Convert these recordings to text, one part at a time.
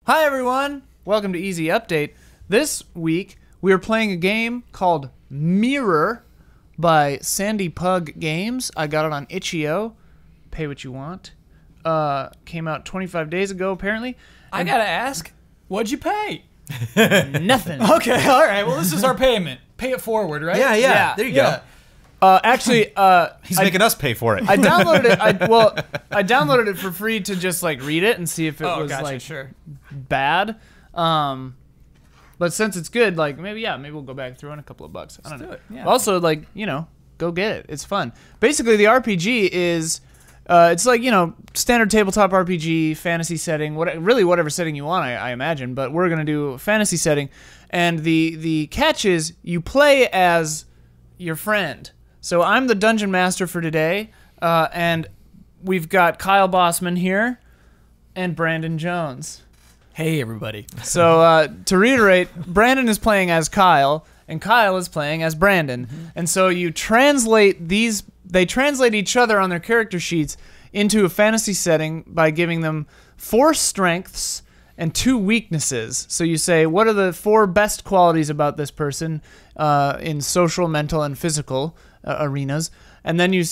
Hi everyone, welcome to Easy Update. This week we are playing a game called Mirror by Sandy Pug Games. I got it on itch.io. Pay what you want. Came out 25 days ago apparently. I gotta ask, what'd you pay? Nothing. Okay, all right. Well, this is our payment. Pay it forward, right? Yeah. There you go. Actually, He's making us pay for it. I downloaded it. I downloaded it for free to just like read it and see if it was like bad. But since it's good, like maybe we'll go back and throw in a couple of bucks. I don't know. Yeah. Also, like go get it. It's fun. Basically, the RPG is it's like standard tabletop RPG, fantasy setting, whatever setting you want, I imagine. But we're gonna do a fantasy setting, and the catch is you play as your friend. So I'm the dungeon master for today, and we've got Kyle Bosman here and Brandon Jones. Hey, everybody. So to reiterate, Brandon is playing as Kyle, and Kyle is playing as Brandon. Mm-hmm. And so you translate they translate each other on their character sheets into a fantasy setting by giving them 4 strengths and 2 weaknesses. So you say, what are the 4 best qualities about this person in social, mental, and physical arenas? And then you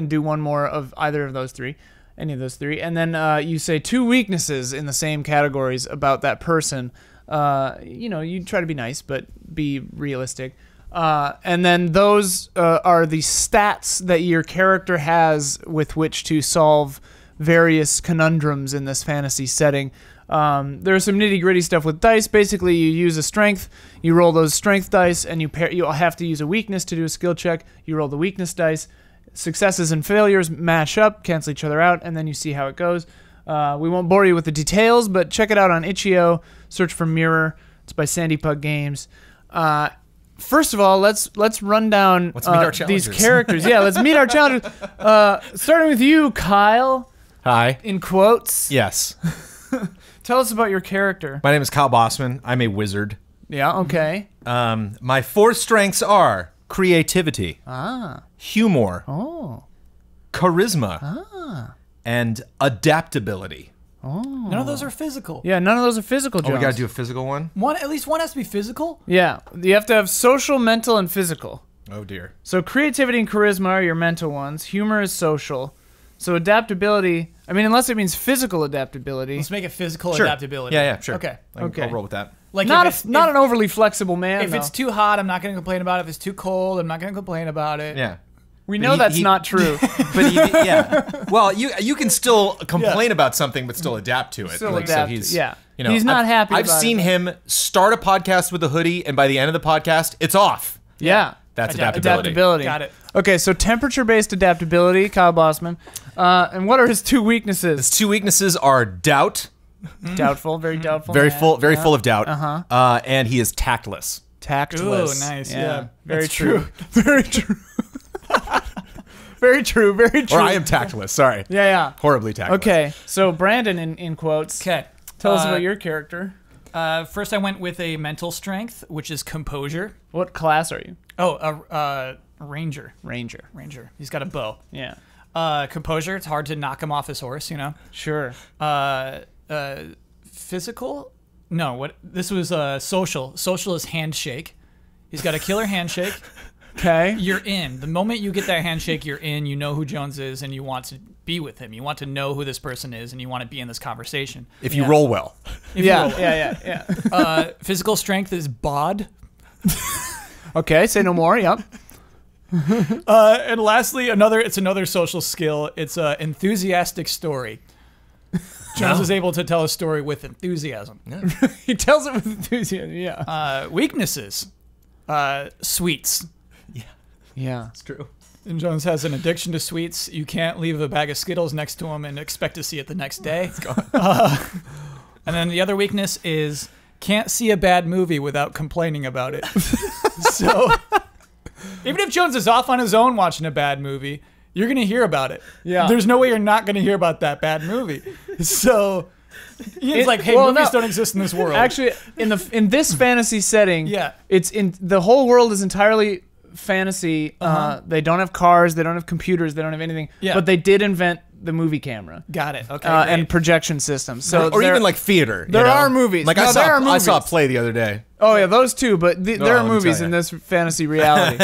do one more of either of those 3, any of those 3. And then you say 2 weaknesses in the same categories about that person. You try to be nice, but be realistic. And then those are the stats that your character has with which to solve various conundrums in this fantasy setting. There's some nitty-gritty stuff with dice. Basically, you use a strength, you roll those strength dice, and you'll have to use a weakness to do a skill check. You roll the weakness dice. Successes and failures match up, cancel each other out, and then you see how it goes. We won't bore you with the details, but check it out on itch.io. Search for Mirror. It's by Sandy Pug Games. First of all, let's run down these characters. Yeah, let's meet our challengers. Starting with you, Kyle. Hi. In quotes. Yes. Tell us about your character. My name is Kyle Bosman. I'm a wizard. Yeah, okay. My 4 strengths are creativity, humor, charisma, and adaptability. None of those are physical. Yeah, none of those are physical, Jones. Oh, we gotta do a physical one? At least one has to be physical? Yeah, you have to have social, mental, and physical. Oh, dear. So creativity and charisma are your mental ones. Humor is social. So adaptability, I mean, unless it means physical adaptability. Let's make it physical Sure. adaptability. Yeah, sure. Okay. Okay. I'll roll with that. Like not an overly flexible man, If it's too hot, I'm not going to complain about it. If it's too cold, I'm not going to complain about it. Yeah. We know that's not true. But yeah. Well, you can still complain about something, but still adapt to it. Still adapt. So he's, yeah. He's not happy I've about seen him start a podcast with a hoodie, and by the end of the podcast, it's off. Yeah. That's adaptability. Got it. Okay, so temperature-based adaptability, Kyle Bosman. And what are his 2 weaknesses? His 2 weaknesses are doubt. Doubtful, very doubtful. Very full of doubt. And he is tactless. Tactless. Ooh, nice. Yeah. Very true. Very true. Very true. Very true. Or I am tactless. Sorry. Yeah. Horribly tactless. Okay, so Brandon in quotes. Okay. Tell us about your character. First, I went with a mental strength, which is composure. What class are you? Oh, ranger. Ranger. He's got a bow. Yeah. Composure. It's hard to knock him off his horse, Sure. Physical? No, what? This was social. Social is handshake. He's got a killer handshake. Okay. You're in. The moment you get that handshake, you're in. You know who Jones is, and you want to be with him. You want to know who this person is, and you want to be in this conversation. If you roll well. Yeah. Physical strength is bod. Okay, say no more. Yep. And lastly, it's another social skill. It's an enthusiastic story. Jones is able to tell a story with enthusiasm. Yeah. He tells it with enthusiasm. Yeah. Weaknesses. Sweets. Yeah. It's true. And Jones has an addiction to sweets. You can't leave a bag of Skittles next to him and expect to see it the next day. It's gone. And then the other weakness is can't see a bad movie without complaining about it. So even if Jones is off on his own watching a bad movie, you're going to hear about it. Yeah. There's no way you're not going to hear about that bad movie. So it's like, hey, movies don't exist in this world. Actually, in this fantasy setting, Yeah. it's in the whole world is entirely fantasy. They don't have cars, they don't have computers, they don't have anything. Yeah. But they did invent the movie camera. Got it. Okay. And projection systems. So or even like theater. There are movies. Like No, there are I movies. saw a play the other day. Oh yeah, those two. But there are let me movies tell in ya. this fantasy reality.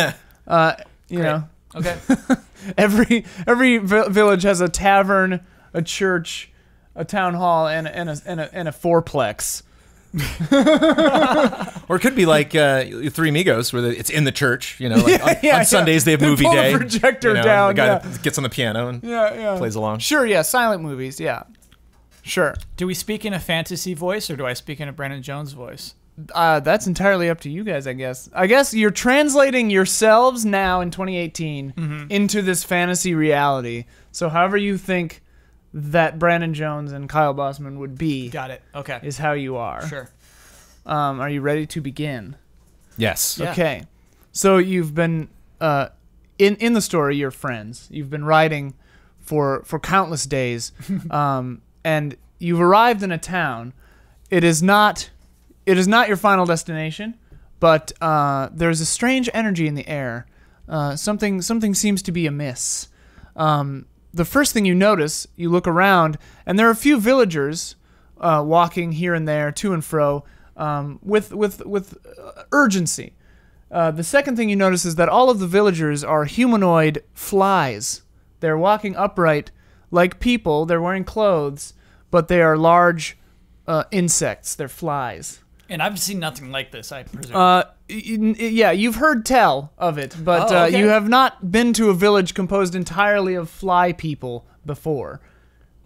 You know, Okay. every village has a tavern, a church, a town hall, and a fourplex. Or it could be like Three Amigos, where it's in the church. You know, like on Sundays they have movie pull day. the projector you know, down. The guy Yeah. that gets on the piano and Yeah. plays along. Sure. Yeah. Silent movies. Yeah. Sure. Do we speak in a fantasy voice or do I speak in a Brandon Jones voice? That's entirely up to you guys, I guess. I guess you're translating yourselves now in 2018 into this fantasy reality. So however you think that Brandon Jones and Kyle Bosman would be Got it. Okay. is how you are. Sure. Are you ready to begin? Yes. Yeah. Okay. So you've been in the story, you're friends. You've been riding for countless days. And you've arrived in a town. It is not your final destination, but there's a strange energy in the air. Something seems to be amiss. The first thing you notice, you look around, and there are a few villagers walking here and there, to and fro, with urgency. The second thing you notice is that all of the villagers are humanoid flies. They're walking upright like people. They're wearing clothes, but they are large insects. They're flies. And I've seen nothing like this, I presume. Yeah, you've heard tell of it, but Oh, okay. you have not been to a village composed entirely of fly people before.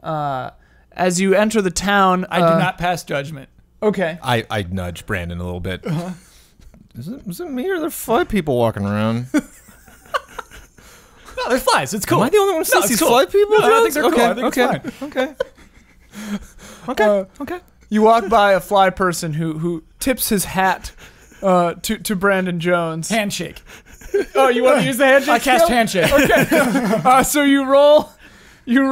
As you enter the town... I do not pass judgment. Okay. I nudge Brandon a little bit. Is it me or are there 5 people walking around? No, they're flies. It's cool. Am I the only one who sees it's these cool. 5 people? No, I think they're okay, cool. I think okay, it's fine. okay. Okay. You walk by a fly person who tips his hat to Brandon Jones. Handshake. Oh, you want to use the handshake? I cast skill? handshake. Okay. So you roll. You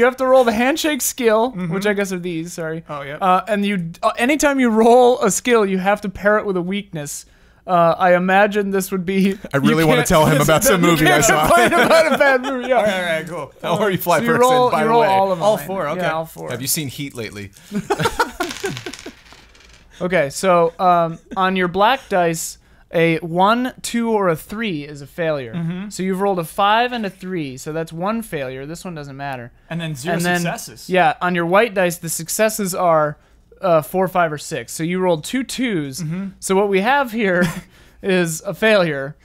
have to roll the handshake skill, which I guess are these. Sorry. Oh, yeah. And you, anytime you roll a skill, you have to pair it with a weakness. I imagine this would be. I really want to tell him about some movie I saw. Complain about a bad movie. Yeah. All right, cool. Or you fly So you person, roll, by you the roll way. all of them. All right? 4, okay. Yeah, all 4. Have you seen Heat lately? Okay, so on your black dice, a 1, 2, or a 3 is a failure. So you've rolled a 5 and a 3, so that's 1 failure. This one doesn't matter. And then 0 And then, successes. Yeah, on your white dice, the successes are 4, 5, or 6. So you rolled 2 2s. So what we have here is a failure.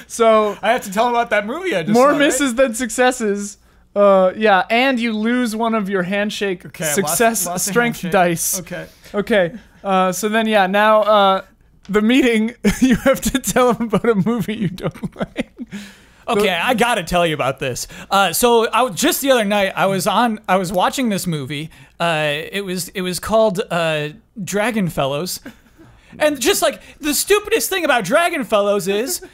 So I have to tell him about that movie I just more saw, misses than successes. Yeah, and you lose one of your handshake Okay, I success lost a strength handshake. dice. Okay. Okay, so then yeah, now the meeting, you have to tell them about a movie you don't like. Okay, I gotta tell you about this. So just the other night, I was watching this movie. It was called Dragon Fellows, and just like the stupidest thing about Dragon Fellows is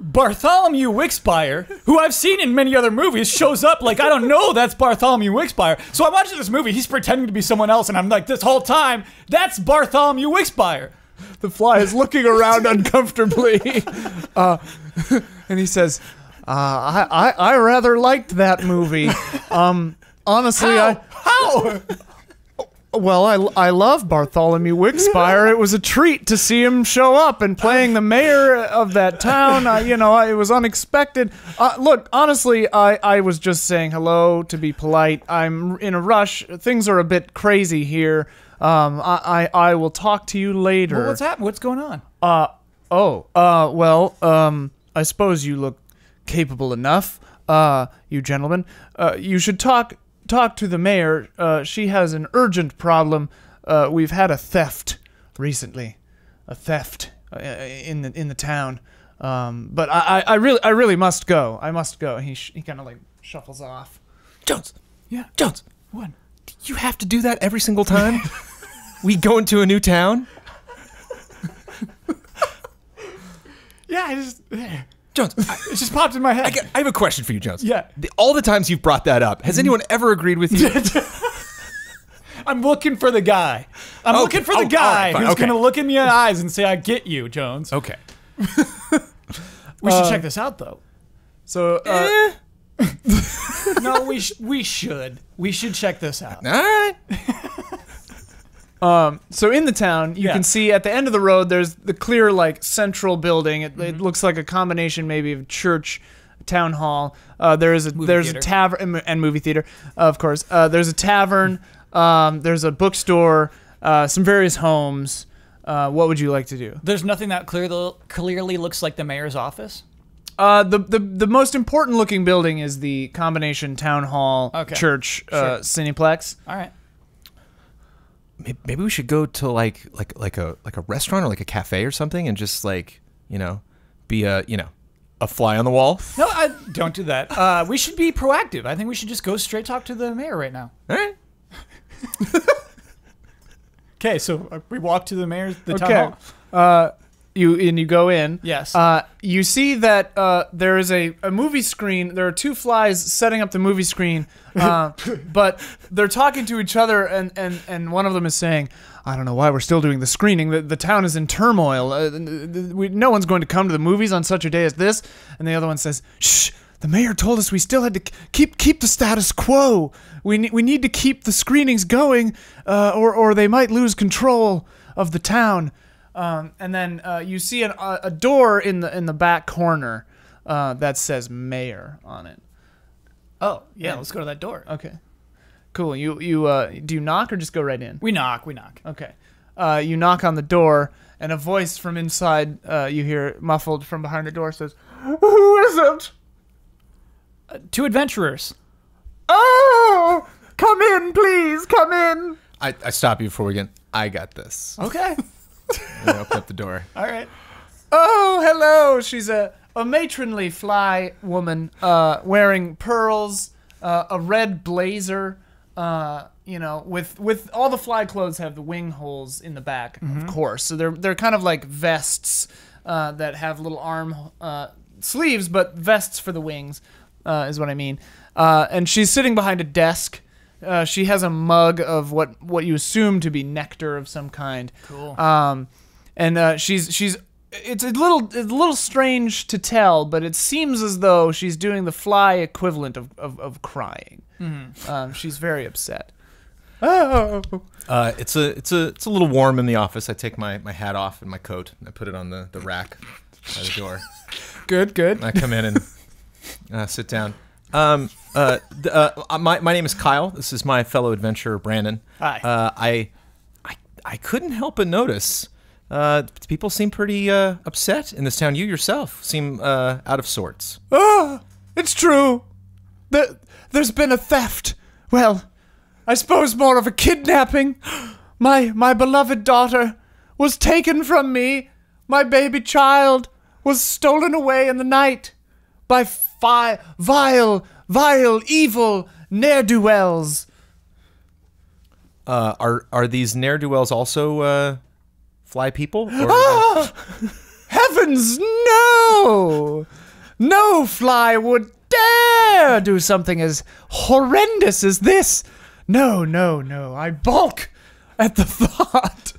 Bartholomew Wixbire, who I've seen in many other movies, shows up like I don't know that's Bartholomew Wixbire. So I'm watching this movie. He's pretending to be someone else, and I'm like this whole time that's Bartholomew Wixbire. The fly is looking around uncomfortably, and he says, "I rather liked that movie. Honestly, How? I love Bartholomew Wixbire. It was a treat to see him show up and playing the mayor of that town. It was unexpected. Look, honestly, I was just saying hello to be polite. I'm in a rush. Things are a bit crazy here. I will talk to you later." Well, what's happening? What's going on? I suppose you look capable enough, you gentlemen. You should talk to the mayor. She has an urgent problem. We've had a theft recently, in the town. But I really must go. I must go. He kind of like shuffles off. Jones. Yeah. Jones. What? You have to do that every single time we go into a new town? Yeah, I just Jones, it just popped in my head. I have a question for you, Jones. Yeah. All the times you've brought that up, has anyone ever agreed with you? I'm looking for the guy. I'm Okay. looking for the Oh, guy all right, fine. who's Okay. going to look in the eyes and say, I get you, Jones. Okay. We should check this out, though. So No, we should. We should check this out. All right. So in the town, you can see at the end of the road, there's the clear, like, central building. It looks like a combination maybe of church, town hall. There's a tavern and movie theater, of course. There's a tavern. There's a bookstore. Some various homes. What would you like to do? There's nothing that clearly looks like the mayor's office. The most important looking building is the combination town hall, church, cineplex. All right. Maybe we should go to like a restaurant or like a cafe or something, and just like be a fly on the wall. No, don't do that. We should be proactive. I think we should just go straight talk to the mayor right now. All right. Okay, so we walk to the town hall. You go in. Yes. You see that there is a movie screen. There are two flies setting up the movie screen, but they're talking to each other, and one of them is saying, "I don't know why we're still doing the screening. The town is in turmoil. No one's going to come to the movies on such a day as this." And the other one says, "Shh! The mayor told us we still had to keep the status quo. We need to keep the screenings going, or they might lose control of the town." And then you see a door in the back corner that says "Mayor" on it. Oh yeah, let's go to that door. Okay, cool. You do you knock or just go right in? We knock. Okay. You knock on the door, and a voice from inside you hear muffled from behind the door says, "Who is it?" Two adventurers. Oh, come in, please, come in. I stop you before we get. I got this. Okay. I open up the door. All right. Oh, hello. She's a matronly fly woman wearing pearls, a red blazer, with all the fly clothes have the wing holes in the back, of course. So they're kind of like vests that have little arm sleeves, but vests for the wings is what I mean. And she's sitting behind a desk. She has a mug of what you assume to be nectar of some kind. Cool. And she's it's a little strange to tell, but it seems as though she's doing the fly equivalent of crying. She's very upset. Oh. It's a little warm in the office. I take my hat off and my coat and I put it on the rack by the door. Good. And I come in and sit down. My name is Kyle. This is my fellow adventurer, Brandon. Hi. I couldn't help but notice people seem pretty upset in this town. You yourself seem out of sorts. It's true. There's been a theft. Well, I suppose more of a kidnapping. My beloved daughter was taken from me. My baby child was stolen away in the night by vile, evil ne'er-do-wells. Are these ne'er-do-wells also fly people? Heavens, no! No fly would dare do something as horrendous as this. No. I balk at the thought.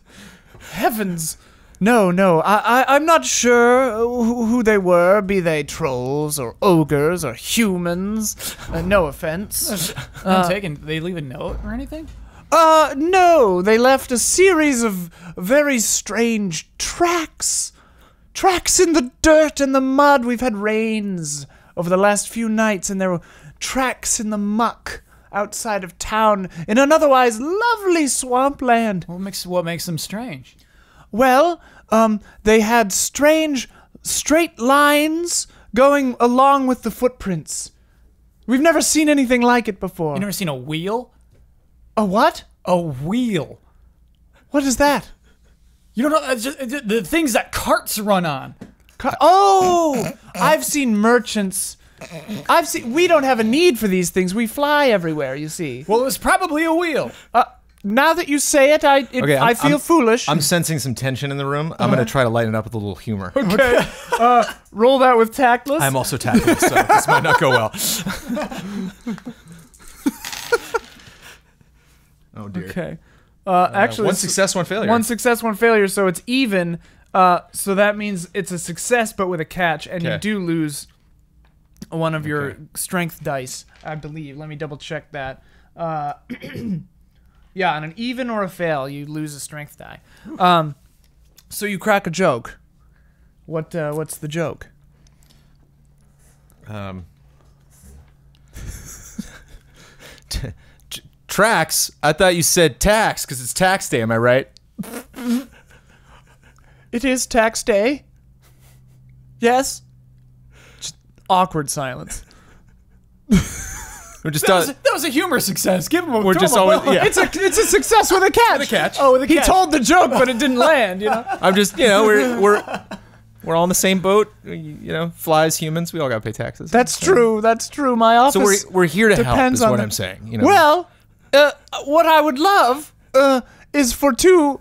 Heavens. No. I'm not sure who they were, be they trolls or ogres or humans. No offense. I'm taken. Did they leave a note or anything? No. They left a series of very strange tracks. Tracks in the dirt and the mud. We've had rains over the last few nights, and there were tracks in the muck outside of town in an otherwise lovely swampland. What makes them strange? Well, they had strange straight lines going along with the footprints. We've never seen anything like it before. You never seen a wheel? A what? A wheel. What is that? You don't know? It's just, the things that carts run on. I've seen merchants. We don't have a need for these things. We fly everywhere, you see. Well, it was probably a wheel. Now that you say it, I feel foolish. I'm sensing some tension in the room. I'm going to try to lighten it up with a little humor. Okay. Roll that with tactless. I'm also tactless, so this might not go well. Oh, dear. Okay. Actually, one success, one failure. One success, one failure, so it's even. So that means it's a success, but with a catch, and you do lose one of your strength dice, I believe. Let me double check that. Yeah, on an even or a fail, you lose a strength die. So you crack a joke. What's the joke? Tracks? I thought you said tax because it's tax day. Am I right? It is tax day. Yes. Just awkward silence. We're just That was a humor success. Give him a We're just always It's a success with a catch. With a catch. Oh, with a catch. He told the joke, but it didn't land. I'm just we're all in the same boat. Flies, humans. We all gotta pay taxes. That's true. That's true. My office. So we're here to help. depends Is on what the- I'm saying. Well, what I would love is for two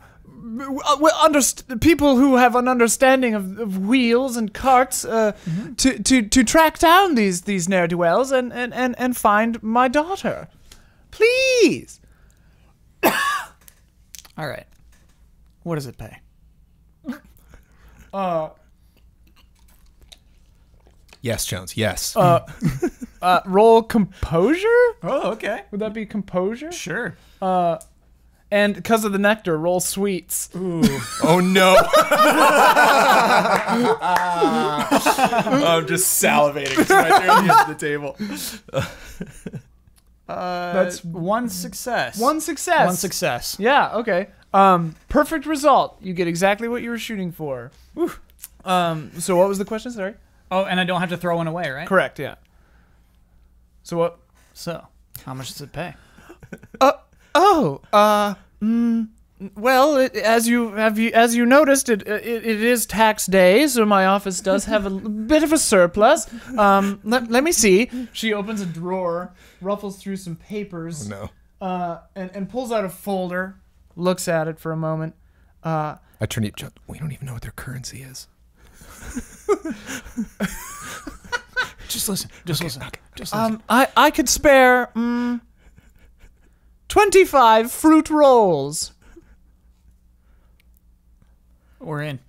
people who have an understanding of wheels and carts to track down these ne'er-do-wells and find my daughter. Please. All right. What does it pay? Yes, Jones. Yes. Roll composure? Oh, okay. Would that be composure? Sure. And because of the nectar, roll sweets. Ooh. Oh no! I'm just salivating. It's right there at the end of the table. That's one success. One success. One success. Yeah, okay. Perfect result. You get exactly what you were shooting for. Whew. So what was the question? Sorry. Oh, and I don't have to throw one away, right? Correct, yeah. So what? So, how much does it pay? Well, as you noticed, it is tax day, so my office does have a bit of a surplus. Let me see. She opens a drawer, ruffles through some papers, Oh, no. and pulls out a folder, looks at it for a moment. I turn to you. We don't even know what their currency is. Just listen. Just listen. Okay. Just listen. I could spare 25 fruit rolls. We're in.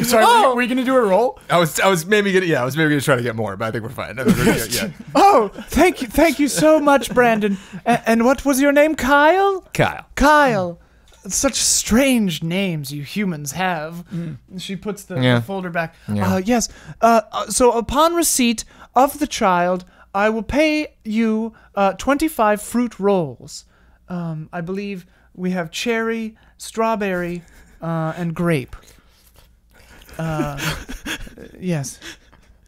Sorry, were you gonna do a roll? I was maybe gonna try to get more, but I think we're fine. I think we're gonna yeah. Oh, thank you so much, Brandon. And what was your name? Kyle? Kyle. Kyle. Such strange names you humans have. She puts the folder back. Yeah. Yes. So upon receipt of the child, I will pay you 25 fruit rolls. I believe we have cherry, strawberry, and grape. Yes.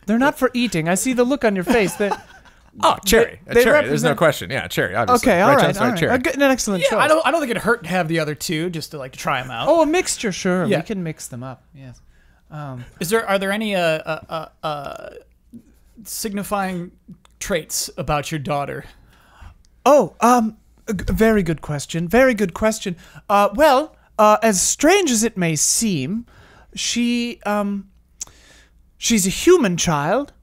They're not for eating. I see the look on your face. Oh, cherry. They Cherry. There's no represent- question. Yeah, cherry. Obviously. Okay, all right. Jones, All right. Cherry. An excellent choice. I don't think it'd hurt to have the other two just to try them out. Oh, a mixture, sure. Yeah. We can mix them up. Yes. Are there any signifying traits about your daughter? Very good question. Very good question. As strange as it may seem, she's a human child,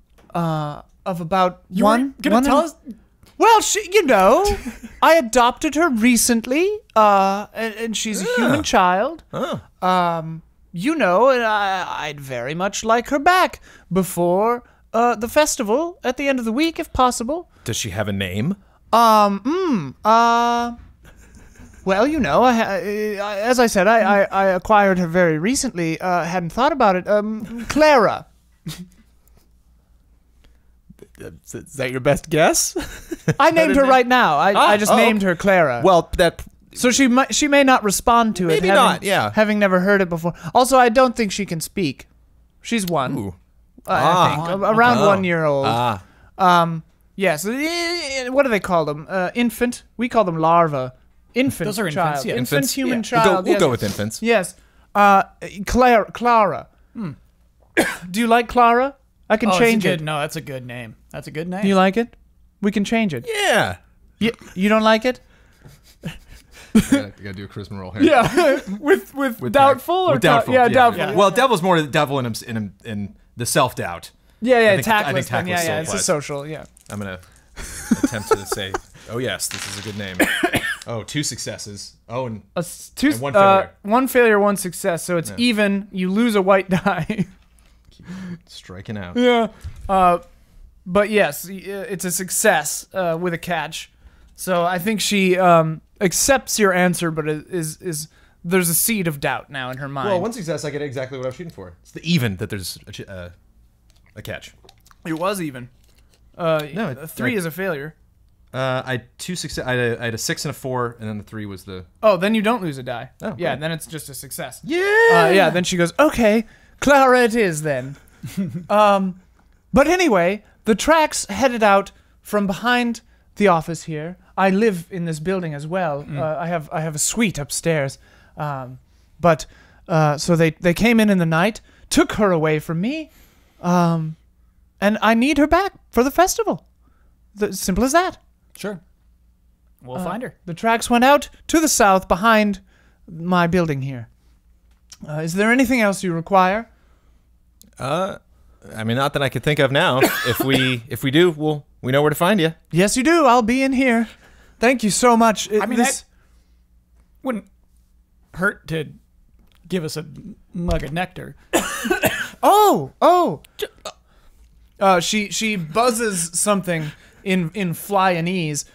of about one. Tell us? Well, I adopted her recently, and she's a human child. Oh. And I'd very much like her back before the festival at the end of the week, if possible. Does she have a name? Well, as I said, I acquired her very recently. Hadn't thought about it. Clara. Is that your best guess? I named her right now. I just named her Clara. Well, that So she may not respond to it. Maybe not, yeah. Having never heard it before. Also, I don't think she can speak. She's one. Ooh. I think around 1 year old. Yes. What do they call them? Infant. We call them larva. Infant. Those are child. infants, yeah. Infant Infants? human Yeah. child. We'll yes. go with infants. Yes. Clara. Do you like Clara? I can change it. No, that's a good name. That's a good name. You like it? We can change it. Yeah. You don't like it? You gotta do a charisma roll here. Yeah. with doubtful or with doubtful. Yeah, doubtful. Yeah. Well, devil's more the devil in the self doubt. Yeah, I think tactless. tactless Yeah, it's a soul-wise. social. Yeah. I'm gonna attempt to say, oh yes, this is a good name. Oh, 2 successes. Oh, and Two, And one failure. one failure, one success. So it's even. You lose a white die. Striking out. Yeah. But yes, it's a success with a catch. So I think she accepts your answer, but is there's a seed of doubt now in her mind. Well, one success, I get exactly what I was shooting for. It's the even that there's a catch. It was even. No, a 3 is a failure. I had 2 success. I had a 6 and a 4, and then the 3 was the. Oh, then you don't lose a die. Oh, yeah, cool. then it's just a success. Yeah. Yeah. Then she goes, "Okay, Clara, it is then." But anyway, the tracks headed out from behind the office here. I live in this building as well. I have a suite upstairs. But so they came in the night, took her away from me, and I need her back for the festival. Simple as that. Sure. We'll find her. The tracks went out to the south behind my building here. Is there anything else you require? I mean, not that I could think of now. If we do, we know where to find you. Yes, you do. I'll be in here. Thank you so much. I mean, that wouldn't hurt to give us a mug of nectar. Oh. She buzzes something in Flyanese.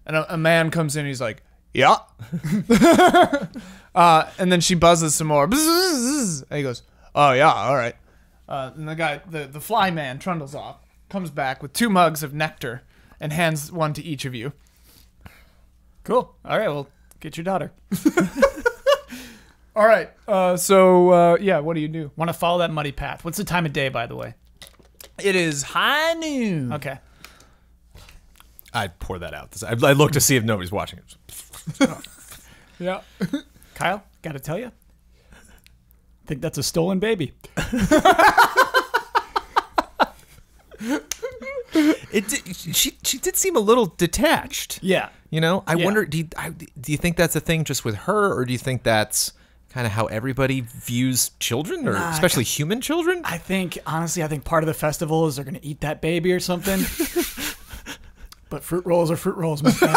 And a man comes in. He's like, "Yeah." And then she buzzes some more. And he goes, "Oh yeah, all right." And the guy, the fly man, trundles off, comes back with 2 mugs of nectar, and hands one to each of you. Cool. All right, well, get your daughter. All right. So what do you do? Want to follow that muddy path. What's the time of day, by the way? It is high noon. Okay. I'd pour that out. I look to see if nobody's watching it. Yeah. Kyle, got to tell you, I think that's a stolen baby. She did seem a little detached. Yeah. You know, I Yeah. wonder, do you think that's a thing just with her, or do you think that's kind of how everybody views children, or especially human children? Honestly, I think part of the festival is they're going to eat that baby or something. But fruit rolls are fruit rolls, my friend.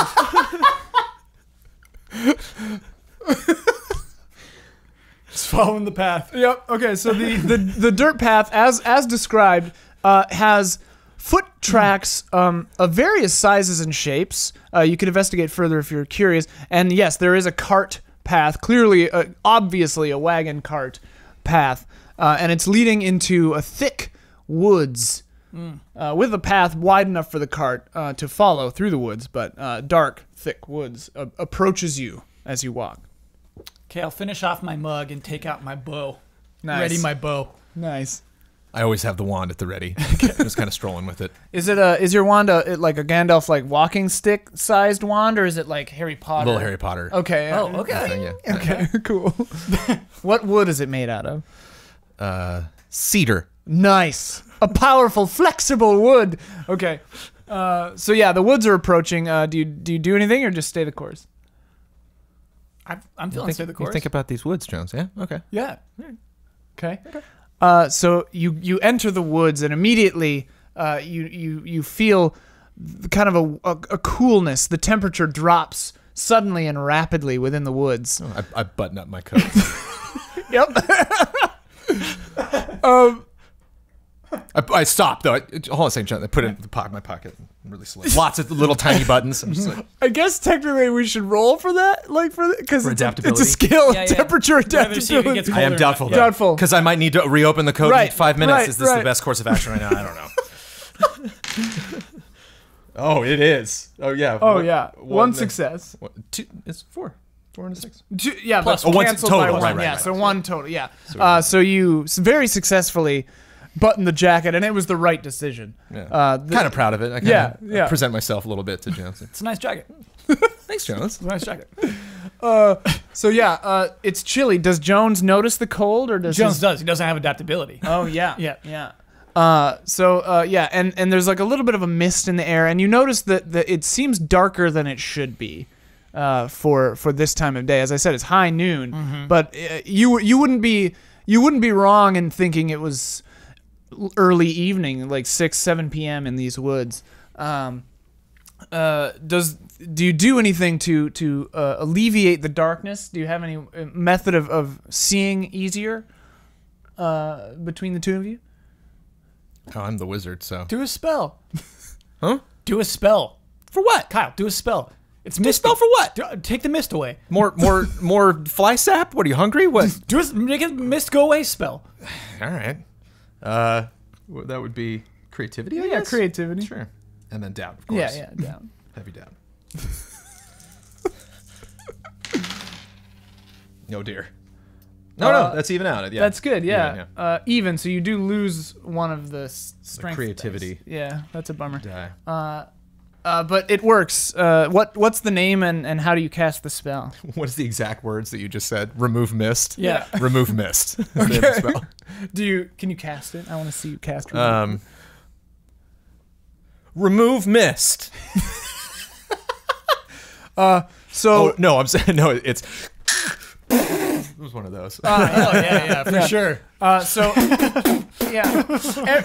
Just following the path. Yep. Okay. So the dirt path, as described, has foot tracks of various sizes and shapes. You can investigate further if you're curious. And yes, there is a cart path, clearly, obviously a wagon cart path, and it's leading into a thick woods with a path wide enough for the cart to follow through the woods, but dark, thick woods approaches you as you walk. Okay, I'll finish off my mug and take out my bow. Nice. Ready my bow. Nice. I always have the wand at the ready. Just kind of strolling with it. Is your wand like a Gandalf like walking stick sized wand, or is it like Harry Potter? Little Harry Potter. Okay. Oh, okay. Thing, yeah. Okay. Cool. What wood is it made out of? Cedar. Nice. A powerful, flexible wood. Okay. So yeah, the woods are approaching. Do you do anything or just stay the course? I'm feeling stay the course. You think about these woods, Jones. Yeah. Okay. Yeah. Okay. So you enter the woods and immediately you feel kind of a coolness. The temperature drops suddenly and rapidly within the woods. Oh, I button up my coat. Yep. I stopped though. Hold on a second, John. I put it in my pocket. Really slow. Lots of little tiny buttons. I'm just like, I guess technically we should roll for that, because For it's adaptability? a skill. Yeah, yeah. Temperature Rather see if it adaptability. gets I am colder. doubtful. Yeah. Doubtful. Because I might need to reopen the code Right, in 5 minutes. right, Is this right. the best course of action right now? I don't know. Oh, it is. Oh yeah. Oh yeah. One success. Two. It's 4. 4 and a 6. Yeah, Plus but one canceled total, by one. right, Yeah, right, so right. one total. Yeah. So you very successfully buttoned the jacket, and it was the right decision. Yeah. Kind of proud of it. I kinda yeah. present myself a little bit to Jones. It's a nice jacket. Thanks, Jones. It's a nice jacket. So yeah, it's chilly. Does Jones notice the cold, or does Jones does. He doesn't have adaptability. Oh yeah, Yeah. yeah. Yeah, and there's like a little bit of a mist in the air, and you notice that it seems darker than it should be for this time of day. As I said, it's high noon, but you wouldn't be wrong in thinking it was early evening, like 6-7 p.m. in these woods. Do you do anything to alleviate the darkness? Do you have any method of seeing easier? between the two of you? Oh, I'm the wizard, so. Do a spell. Huh? Do a spell. For what? Kyle, do a spell. It's Do a misty. spell for what? Take the mist away. More fly sap? What, are you hungry? What? Make a mist go away spell. All right. That would be creativity, I guess? Creativity. Sure. And then doubt, of course. Yeah, down. Heavy doubt. Oh, dear. No, that's even out. Yeah. That's good, yeah. Even, yeah. Even, so you do lose one of the strength creativity. dice. Yeah, that's a bummer. Die. But it works. What's the name and how do you cast the spell? What is the exact words that you just said? Remove mist? Yeah. Remove mist. Is the name of the spell. Can you cast it? I want to see you cast it. Remove mist. So No, I'm saying, no, it's... It was one of those. Yeah, for sure.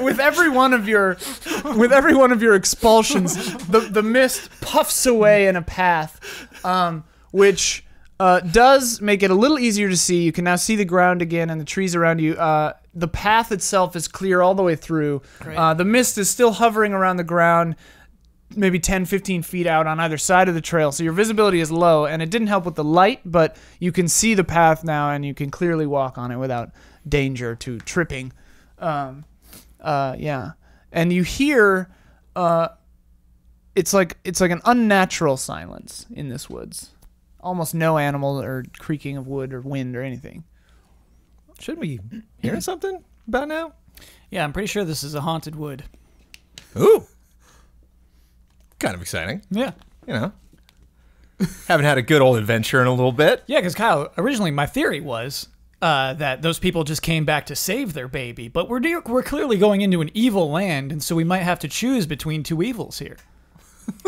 With every one of your expulsions, the mist puffs away in a path, which does make it a little easier to see. You can now see the ground again and the trees around you. The path itself is clear all the way through. The mist is still hovering around the ground, maybe 10, 15 feet out on either side of the trail. So your visibility is low, and it didn't help with the light, but you can see the path now, and you can clearly walk on it without danger to tripping. Yeah. And you hear, it's like an unnatural silence in this woods. Almost no animal or creaking of wood or wind or anything. Shouldn't we hear something about now? Yeah, I'm pretty sure this is a haunted wood. Ooh. Kind of exciting. Yeah. You know. Haven't had a good old adventure in a little bit. Yeah, because Kyle, originally my theory was that those people just came back to save their baby, but we're clearly going into an evil land, and so we might have to choose between two evils here.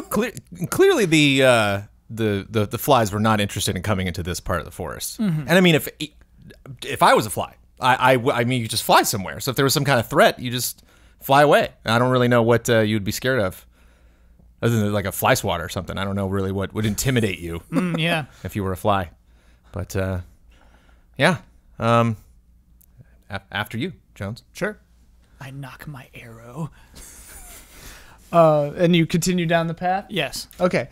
Clearly, the flies were not interested in coming into this part of the forest. Mm-hmm. And I mean, if I was a fly, I mean, you just fly somewhere. So if there was some kind of threat, you just fly away. I don't really know what you'd be scared of. Other than like a fly swatter or something. I don't know really what would intimidate you. Yeah. If you were a fly. But, yeah. After you, Jones. Sure. I knock my arrow. And you continue down the path? Yes. Okay.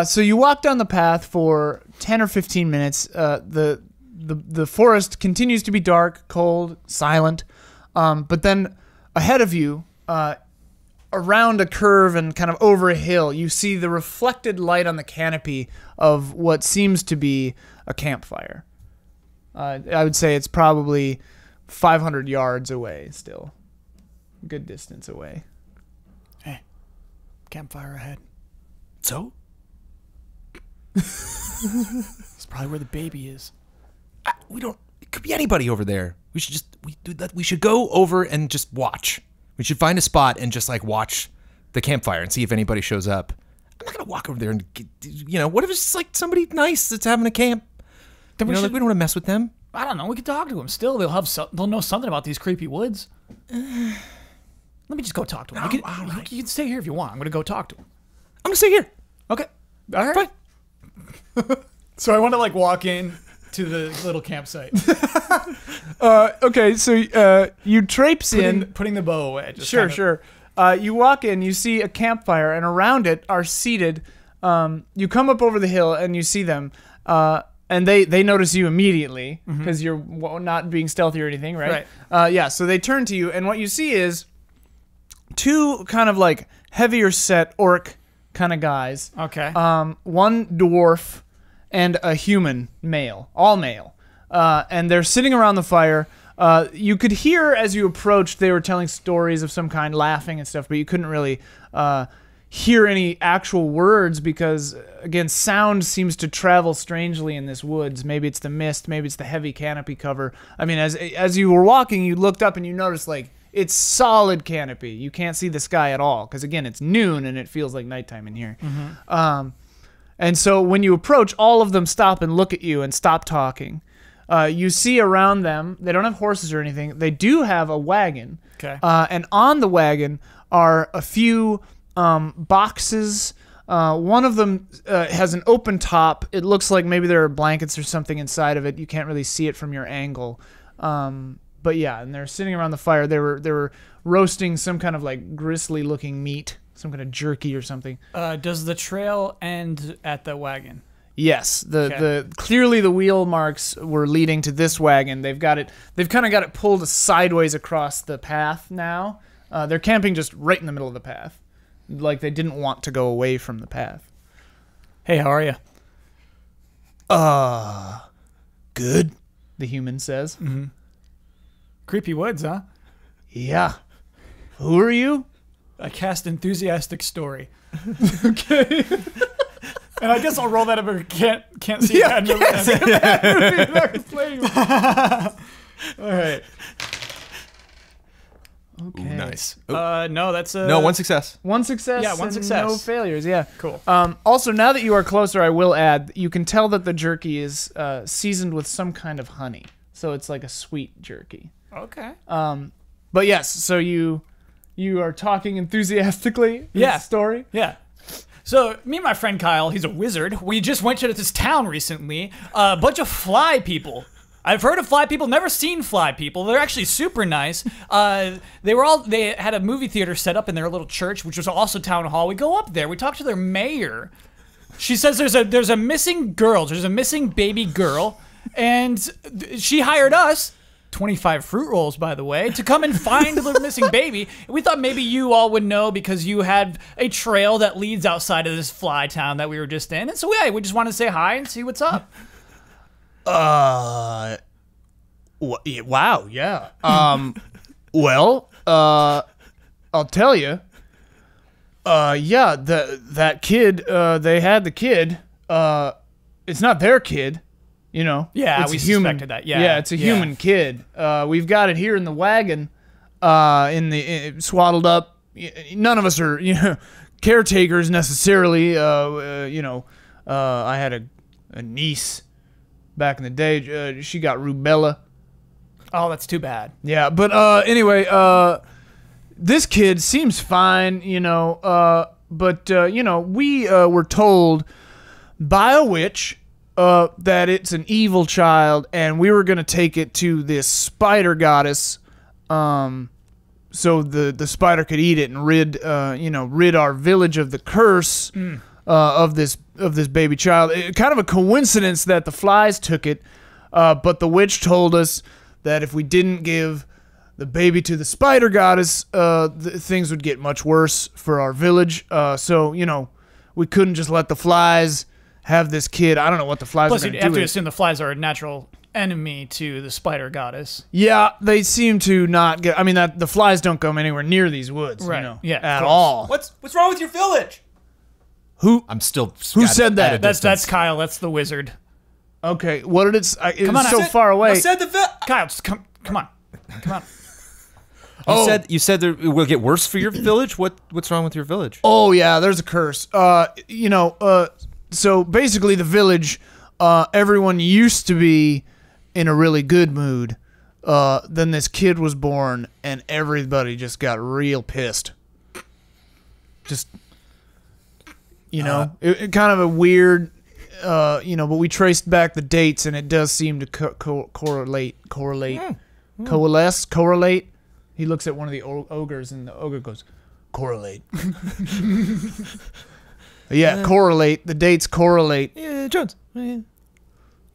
So you walk down the path for 10 or 15 minutes. The forest continues to be dark, cold, silent. But then ahead of you, around a curve and kind of over a hill, you see the reflected light on the canopy of what seems to be a campfire. I would say it's probably 500 yards away still. Good distance away. Hey, campfire ahead. So? It's probably where the baby is. It could be anybody over there. We should go over and just watch. We should find a spot and just like watch the campfire and see if anybody shows up. I'm not gonna walk over there and what if it's just like somebody nice that's having a camp? Then we don't want to mess with them. I don't know. We could talk to them. Still, they'll know something about these creepy woods. Let me just go talk to them. You can stay here if you want. I'm gonna go talk to them. I'm gonna stay here. Okay. All right. Fine. So I want to like walk in to the little campsite. Okay, so you traipse in. Putting the bow away. Sure. You walk in, you see a campfire, and around it are seated. You come up over the hill, and you see them. And they notice you immediately, because you're not being stealthy or anything, right? Right. Yeah, so they turn to you, and what you see is two kind of like heavier set orc kind of guys. Okay. One dwarf and a human male, all male. And they're sitting around the fire. You could hear as you approached, they were telling stories of some kind, laughing and stuff, but you couldn't really hear any actual words because, again, sound seems to travel strangely in this woods. Maybe it's the mist, maybe it's the heavy canopy cover. I mean, as you were walking, you looked up and you noticed, like, it's solid canopy. You can't see the sky at all because, again, it's noon and it feels like nighttime in here. And so when you approach, all of them stop and look at you and stop talking. You see around them, they don't have horses or anything. They do have a wagon. Okay. And on the wagon are a few boxes. One of them has an open top. It looks like maybe there are blankets or something inside of it. You can't really see it from your angle. But yeah, and they're sitting around the fire. They were roasting some kind of like gristly looking meat, some kind of jerky or something. Does the trail end at the wagon? Yes, the clearly the wheel marks were leading to this wagon. They've kind of got it pulled sideways across the path now. They're camping just right in the middle of the path, like they didn't want to go away from the path. Hey, how are you? Good, the human says. Mm-hmm. Creepy woods, huh? Yeah. Who are you? I cast enthusiastic story. Okay. And I guess I'll roll that if I can't see bad movie. All right. Okay. Ooh, nice. No, that's No, one success. One success. Yeah, one and success. No failures. Yeah. Cool. Also, now that you are closer, I will add you can tell that the jerky is seasoned with some kind of honey, so it's like a sweet jerky. Okay. But yes, so you are talking enthusiastically. In Yeah. the story. Yeah. So me and my friend Kyle, he's a wizard. We just went to this town recently. A bunch of fly people. I've heard of fly people, never seen fly people. They're actually super nice. They had a movie theater set up in their little church, which was also town hall. We go up there. We talk to their mayor. She says there's a missing girl. There's a missing baby girl, and she hired us. 25 fruit rolls, by the way, to come and find the missing baby. We thought maybe you all would know because you had a trail that leads outside of this fly town that we were just in. And so yeah, we just wanted to say hi and see what's up. Wow, yeah. Well, I'll tell you. Yeah, that kid, they had the kid. It's not their kid. You know, Yeah, it's we a human, suspected that. Yeah, it's a human kid. We've got it here in the wagon, swaddled up. None of us are, caretakers necessarily. I had a niece back in the day. She got rubella. Oh, that's too bad. Yeah, but anyway, this kid seems fine, but we were told by a witch that it's an evil child, and we were going to take it to this spider goddess, so the spider could eat it and rid our village of the curse of this baby child. Kind of a coincidence that the flies took it, but the witch told us that if we didn't give the baby to the spider goddess, things would get much worse for our village. So we couldn't just let the flies have this kid. I don't know what the flies Plus, are going you'd to have do. to assume the flies are a natural enemy to the spider goddess. Yeah, they seem to not get. I mean, that the flies don't come anywhere near these woods, Right. Yeah, of at course. all. What's wrong with your village? Who? I'm still. Who said that? at a That's distance. Kyle. That's the wizard. Okay, what did it? It on, was I so said- far away. I said the Kyle, just come on. Come on. You said that it will get worse for your village. What's wrong with your village? Oh yeah, there's a curse. So basically the village, everyone used to be in a really good mood. Then this kid was born, and everybody just got real pissed. Just, it kind of a weird, but we traced back the dates, and it does seem to correlate. He looks at one of the ogres, and the ogre goes, correlate. Yeah, correlate. The dates correlate. Yeah, Jones. You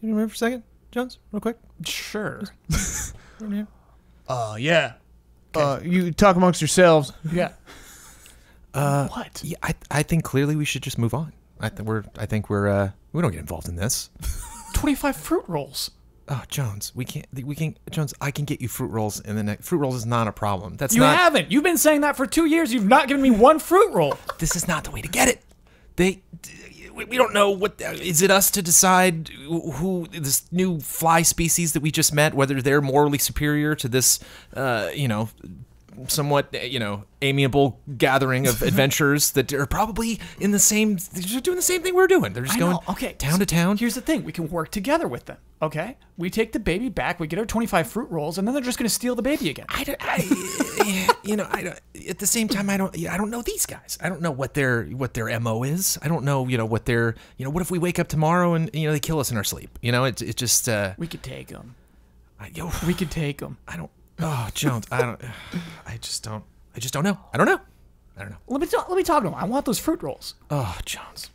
remember for a second, Jones, real quick. Sure. Yeah. You talk amongst yourselves. Yeah. What? Yeah, I think clearly we should just move on. I think we don't get involved in this. 25 fruit rolls. Oh, Jones, we can't. Jones, I can get you fruit rolls in the next. Fruit rolls is not a problem. That's You not. haven't. You've been saying that for 2 years. You've not given me one fruit roll. This is not the way to get it. We don't know what. Is it us to decide who this new fly species that we just met, whether they're morally superior to this, somewhat, amiable gathering of adventurers that are probably in the same. They're doing the same thing we're doing. They're just going town to town. Here's the thing. We can work together with them. Okay? We take the baby back. We get our 25 fruit rolls, and then they're just going to steal the baby again. I don't. At the same time, I don't know these guys. I don't know what their MO is. I don't know. What their. What if we wake up tomorrow and they kill us in our sleep? It's just. We could take them. We could take them. I don't. Oh, Jones, I don't. I just don't know. I don't know. Let me talk to him. I want those fruit rolls. Oh, Jones.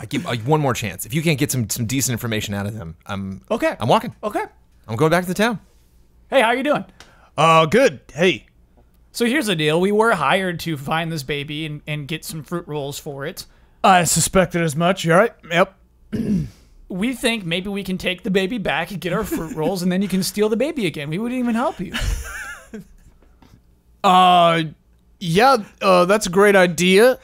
I give one more chance. If you can't get some decent information out of them, I'm walking. Okay. I'm going back to the town. Hey, how you doing? Good. Hey. So here's the deal. We were hired to find this baby and get some fruit rolls for it. I suspected as much. You all right? Yep. We think maybe we can take the baby back and get our fruit rolls, and then you can steal the baby again. We wouldn't even help you. Yeah, that's a great idea.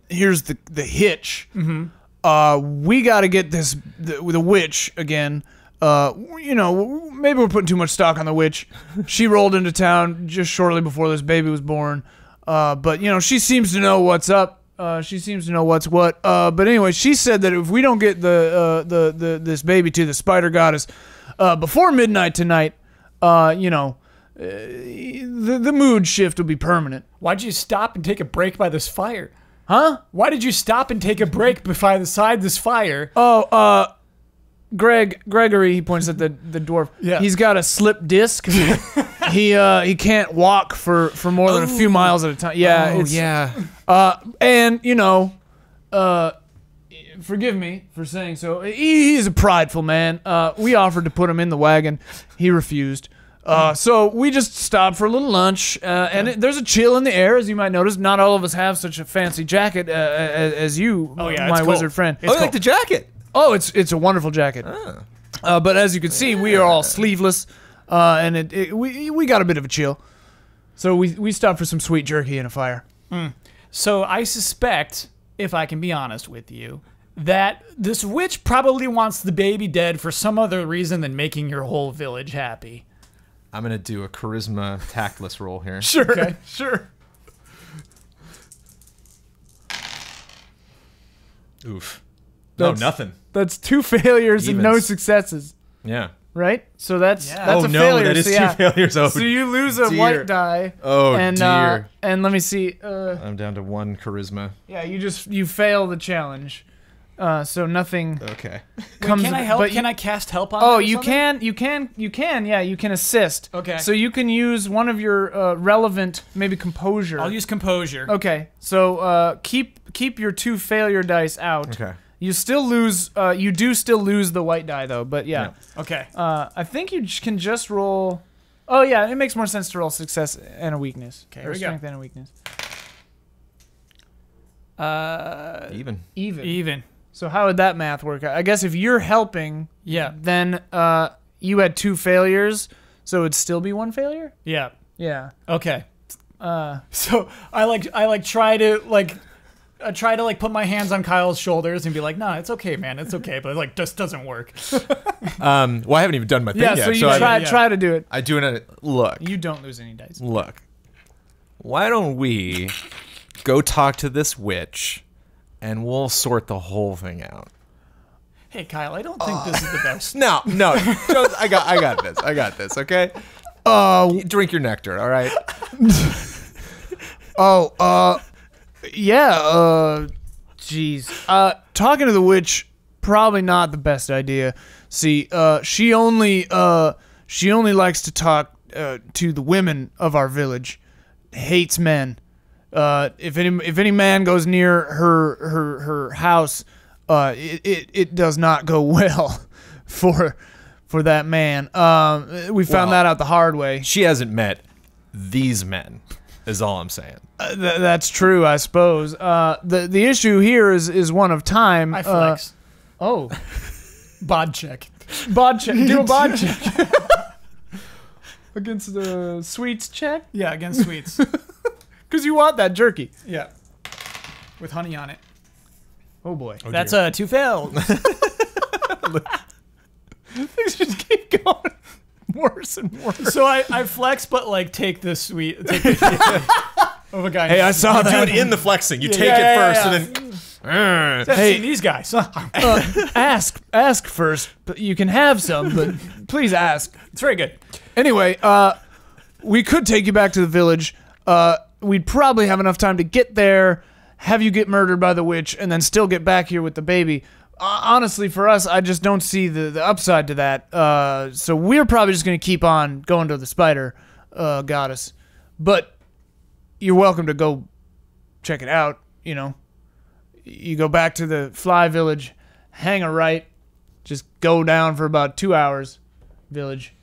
Here's the hitch. We got to get the witch again. Maybe we're putting too much stock on the witch. She rolled into town just shortly before this baby was born. But she seems to know what's up. She seems to know what's what. But anyway, she said that if we don't get this baby to the spider goddess before midnight tonight, the mood shift will be permanent. Why'd you stop and take a break by this fire? Huh? Why did you stop and take a break beside this fire? Oh, Gregory, he points at the dwarf. Yeah. He's got a slip disc. He can't walk for more than a few miles at a time. Yeah, and forgive me for saying so. He's a prideful man. We offered to put him in the wagon. He refused. So we just stopped for a little lunch, and there's a chill in the air, as you might notice. Not all of us have such a fancy jacket as you, my wizard friend. I like the jacket. Oh, it's a wonderful jacket. But as you can see, we are all sleeveless, and we got a bit of a chill. So we stopped for some sweet jerky and a fire. So I suspect, if I can be honest with you, that this witch probably wants the baby dead for some other reason than making your whole village happy. I'm gonna do a charisma tactless roll here. Sure. Okay. Sure. Oof. That's- Nothing. That's 2 failures and no Evens. successes, Yeah. right? So that's Yeah. that's Oh a no, failure. that is so, 2 yeah. failures. Oh, So you lose a dear. white die. Oh, and, dear. And let me see. I'm down to 1 charisma. Yeah, you fail the challenge. So nothing Okay. comes. Can I help? But Can I cast help on Oh, it or you something? can. Yeah, you can assist. Okay. So you can use one of your relevant, maybe composure. I'll use composure. Okay. So keep your 2 failure dice out. Okay. You still lose. You do still lose the white die though. But yeah. Okay. I think you can just roll. Oh yeah, it makes more sense to roll success and a weakness. Okay, Or here we go. strength and a weakness. Even. Even. So how would that math work? I guess if you're helping, Yeah. then you had 2 failures, so it'd still be 1 failure. Yeah. Yeah. Okay. So I try to put my hands on Kyle's shoulders and be like, "No, it's okay, man. It's okay." But it just doesn't work. Well, I haven't even done my thing Yeah. yet. So you I try to do it. I do it. Look. You don't lose any dice. Look. Why don't we go talk to this witch, and we'll sort the whole thing out. Hey, Kyle, I don't think this is the best. No, Jones, I got this. Okay. Drink your nectar. All right. Yeah. Jeez. Talking to the witch, probably not the best idea. See, she only likes to talk to the women of our village. Hates men. If any man goes near her house, it does not go well for that man. We found that out the hard way. She hasn't met these men, is all I'm saying. That's true, I suppose. The issue here is one of time. I flex. Bod check. Bod check. Do a bod check. Against the sweets check? Yeah, against sweets. Because you want that jerky. Yeah. With honey on it. Oh boy. That's 2 failed. Things just keep going worse and worse. So I flex, but take the sweet. Take the of a guy. Hey, I saw You that. do it in the flexing. You take yeah, it first, yeah. and then. I've Hey. seen these guys. Ask first. But you can have some, but please ask. It's very good. Anyway, we could take you back to the village. We'd probably have enough time to get there, have you get murdered by the witch, and then still get back here with the baby. honestly, for us, I just don't see the upside to that. So we're probably just going to keep on going to the spider goddess. But you're welcome to go check it out, you know. You go back to the fly village, hang a right, just go down for about 2 hours, village.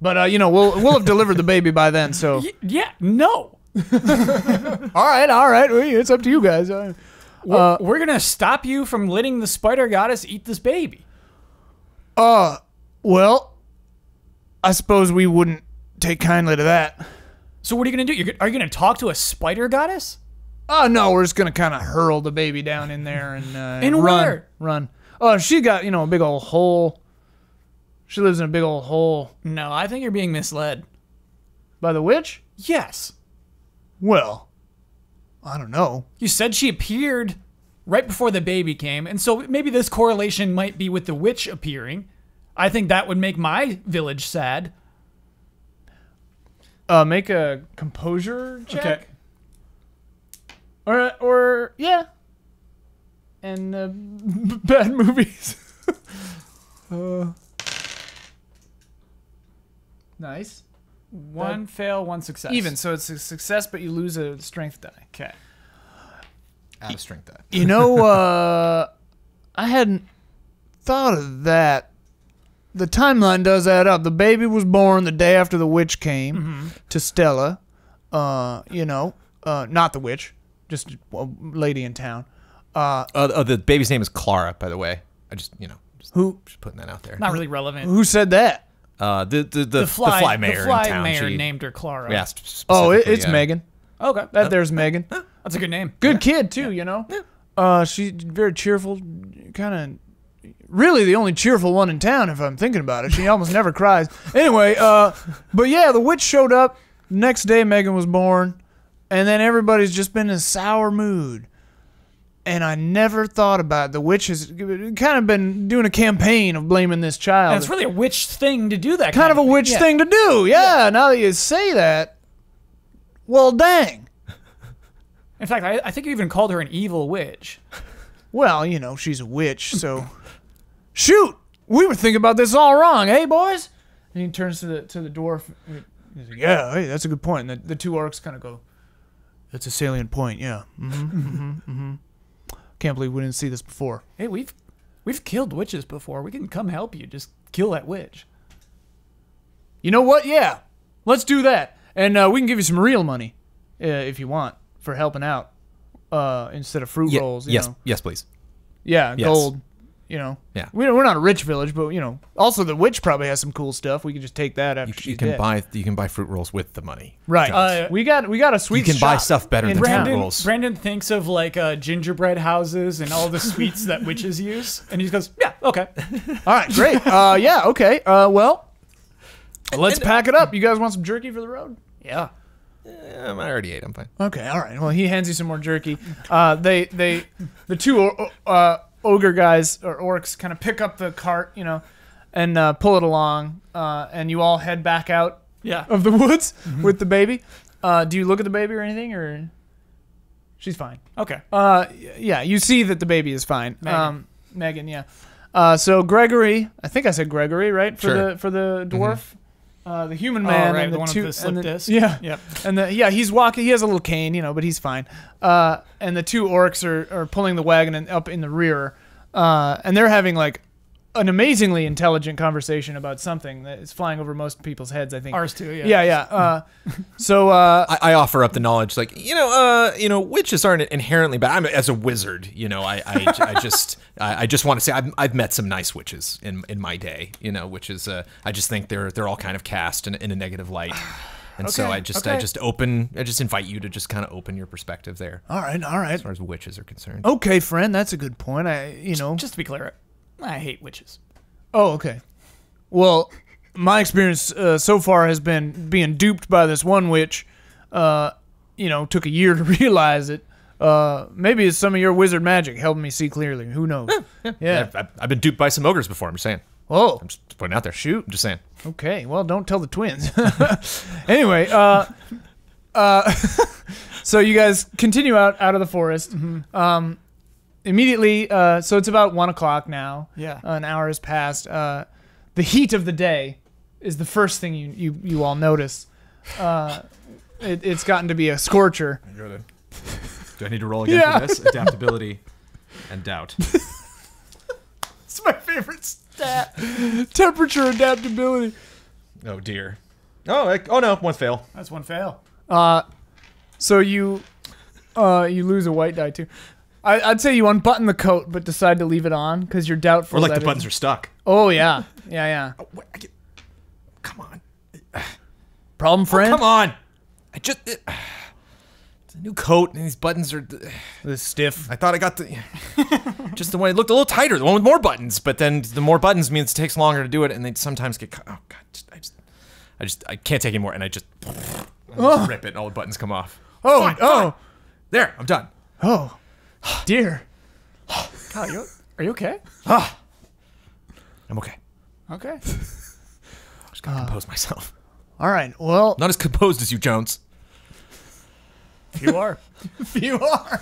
But, you know, we'll have delivered the baby by then, so. Yeah, no. All right. It's up to you guys. We're going to stop you from letting the spider goddess eat this baby. Well, I suppose we wouldn't take kindly to that. So what are you going to do? Are you going to talk to a spider goddess? Oh, no, we're just going to kind of hurl the baby down in there and run. Oh, she got, you know, a big old hole. She lives in a big old hole. No, I think you're being misled. By the witch? Yes. Well, I don't know. You said she appeared right before the baby came, and so maybe this correlation might be with the witch appearing. I think that would make my village sad. Make a composure check. Okay. Or yeah. And bad movies. Nice. One fail, one success. Even, so it's a success, but you lose a strength die. Okay. Out of strength die. You know, I hadn't thought of that. The timeline does add up. The baby was born the day after the witch came to Stella. You know, not the witch, just a lady in town. The baby's name is Clara, by the way. I just, you know, just putting that out there. Not really relevant. Who said that? The fly mayor The fly in town. mayor named her Clara. Yeah, It's Megan. Okay. There's Megan. That's a good name. Good kid, too, you know? She's very cheerful, kind of... Really the only cheerful one in town, if I'm thinking about it. She almost never cries. Anyway, but yeah, the witch showed up. Next day, Megan was born. And then everybody's just been in a sour mood. And I never thought about it. The witch has kind of been doing a campaign of blaming this child. And it's really a witch thing to do that. Kind of a witch thing to do. Yeah, now that you say that, well, dang. In fact, I think you even called her an evil witch. Well, you know, she's a witch, so... Shoot! We were thinking about this all wrong, eh, boys? And he turns to the dwarf. He's like, yeah, hey, that's a good point. And the two orcs kind of go, that's a salient point, yeah. Can't believe we didn't see this before. Hey, we've killed witches before. We can come help you. Just kill that witch. You know what? Yeah, let's do that. And we can give you some real money if you want for helping out instead of fruit rolls. You know? Yes, please. Yeah, yes. Gold. You know, yeah, we're not a rich village, but you know, also the witch probably has some cool stuff. We can just take that after she's dead. You can buy fruit rolls with the money. Right. We got a sweet. You can buy stuff better than fruit rolls. Brandon thinks of like gingerbread houses and all the sweets that witches use, and he goes, "Yeah, okay, all right, great. Yeah, okay. Well, let's pack it up. You guys want some jerky for the road? Yeah. I already ate. I'm fine. Okay, all right. Well, he hands you some more jerky. The two ogre guys or orcs kind of pick up the cart, you know, and pull it along, and you all head back out of the woods with the baby. Do you look at the baby or anything, or she's fine? Okay. Yeah, you see that the baby is fine. Megan, yeah. So Gregory, I think I said Gregory, right? For the dwarf. The human man, right, and the one with the slip disc. Yeah, yep. And he's walking. He has a little cane, you know, but he's fine. And the two orcs are pulling the wagon up in the rear, and they're having like an amazingly intelligent conversation about something that is flying over most people's heads. I think ours too. Yeah. Yeah. So I offer up the knowledge, like witches aren't inherently bad. I'm as a wizard, you know. I just want to say I've met some nice witches in my day, you know, which is I just think they're all kind of cast in a negative light. And okay, so I just invite you to just kind of open your perspective there. All right. As far as witches are concerned. Okay, friend, that's a good point. Just to be clear, I hate witches. Oh, okay. Well, my experience so far has been being duped by this one witch. Took a year to realize it. Maybe it's some of your wizard magic helping me see clearly. Who knows? Yeah. I've been duped by some ogres before. I'm just saying. Oh, I'm just putting it out there. Shoot. I'm just saying. Okay. Well, don't tell the twins. Anyway, so you guys continue out of the forest. immediately, so it's about 1 o'clock now. Yeah. An hour has passed. The heat of the day is the first thing you all notice. It's gotten to be a scorcher. Do I need to roll again for this? Adaptability and doubt. It's my favorite stat. Temperature adaptability. Oh dear. Oh no, one fail. That's one fail. So you lose a white die too. I'd say you unbutton the coat, but decide to leave it on because you're doubtful. Or like that the buttons are stuck. Oh yeah. Oh, wait, come on. Problem, friend. Come on. It's a new coat and these buttons are Stiff. I thought I got the just the one. It looked a little tighter, the one with more buttons. But then the more buttons means it takes longer to do it, and they sometimes get cut. Oh god, I can't take anymore, and I just rip it, and all the buttons come off. Oh. There, I'm done. Oh, dear. Kyle, are you okay? I'm okay. Okay. I'm just gonna compose myself. All right. Well, Not as composed as you, Jones. You are. you are.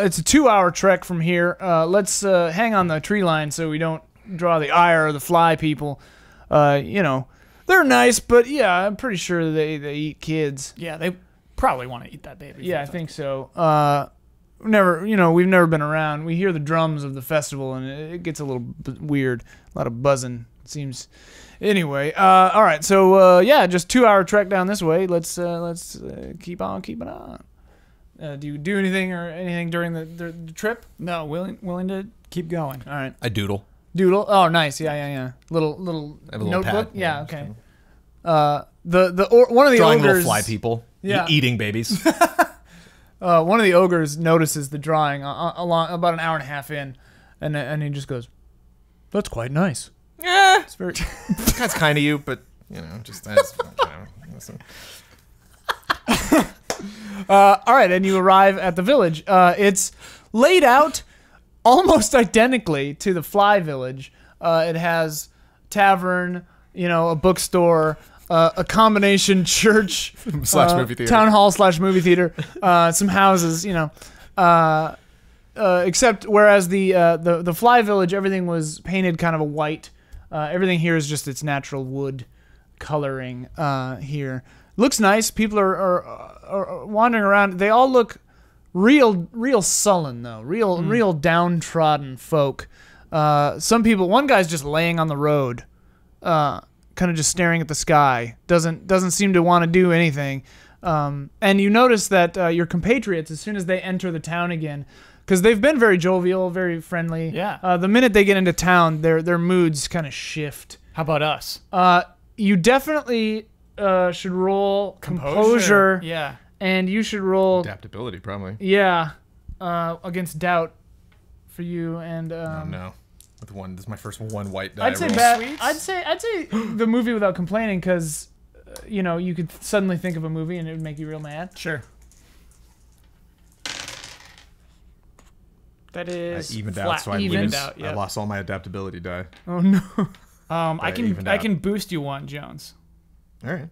It's a 2-hour trek from here. Let's hang on the tree line so we don't draw the ire of the fly people. They're nice, but yeah, I'm pretty sure they eat kids. Yeah, they probably want to eat that baby. Yeah, I think so. We've never been around. We hear the drums of the festival, and it gets a little weird. A lot of buzzing, it seems. Anyway, all right. So just 2-hour trek down this way. Let's keep on keeping on. Do you do anything during the trip? No, willing to keep going. All right. I doodle. Doodle. Oh, nice. Yeah. Little I have a little notebook. pad. Yeah. Okay. One of the Drawing ogres, little fly people. Yeah. Eating babies. one of the ogres notices the drawing along about an hour and a half in, and he just goes, "That's quite nice." Yeah. It's very. That's kind of you, but just listen. All right, and you arrive at the village. It's laid out almost identically to the Fly Village. It has tavern, a bookstore, a combination church Slash movie theater. town hall / movie theater, some houses. Except whereas the Fly Village, everything was painted kind of a white. Everything here is just its natural wood coloring here. Looks nice. People are wandering around. They all look real sullen though. Real downtrodden folk. Some people. One guy's just laying on the road, kind of just staring at the sky. Doesn't seem to want to do anything. And you notice that your compatriots, as soon as they enter the town again, because they've been very jovial, very friendly. Yeah. The minute they get into town, their moods kind of shift. How about us? You definitely should roll composure. Yeah. And you should roll Adaptability, probably. against doubt for you and Oh no. With one, this is my first one white die. I'd say roll. I'd say the movie without complaining because you could suddenly think of a movie and it would make you real mad. Sure. That is I evened flat. out, so I Evened lose. out, I yep. lost all my adaptability die. Oh no. I evened can out. boost you one, Jones. All right.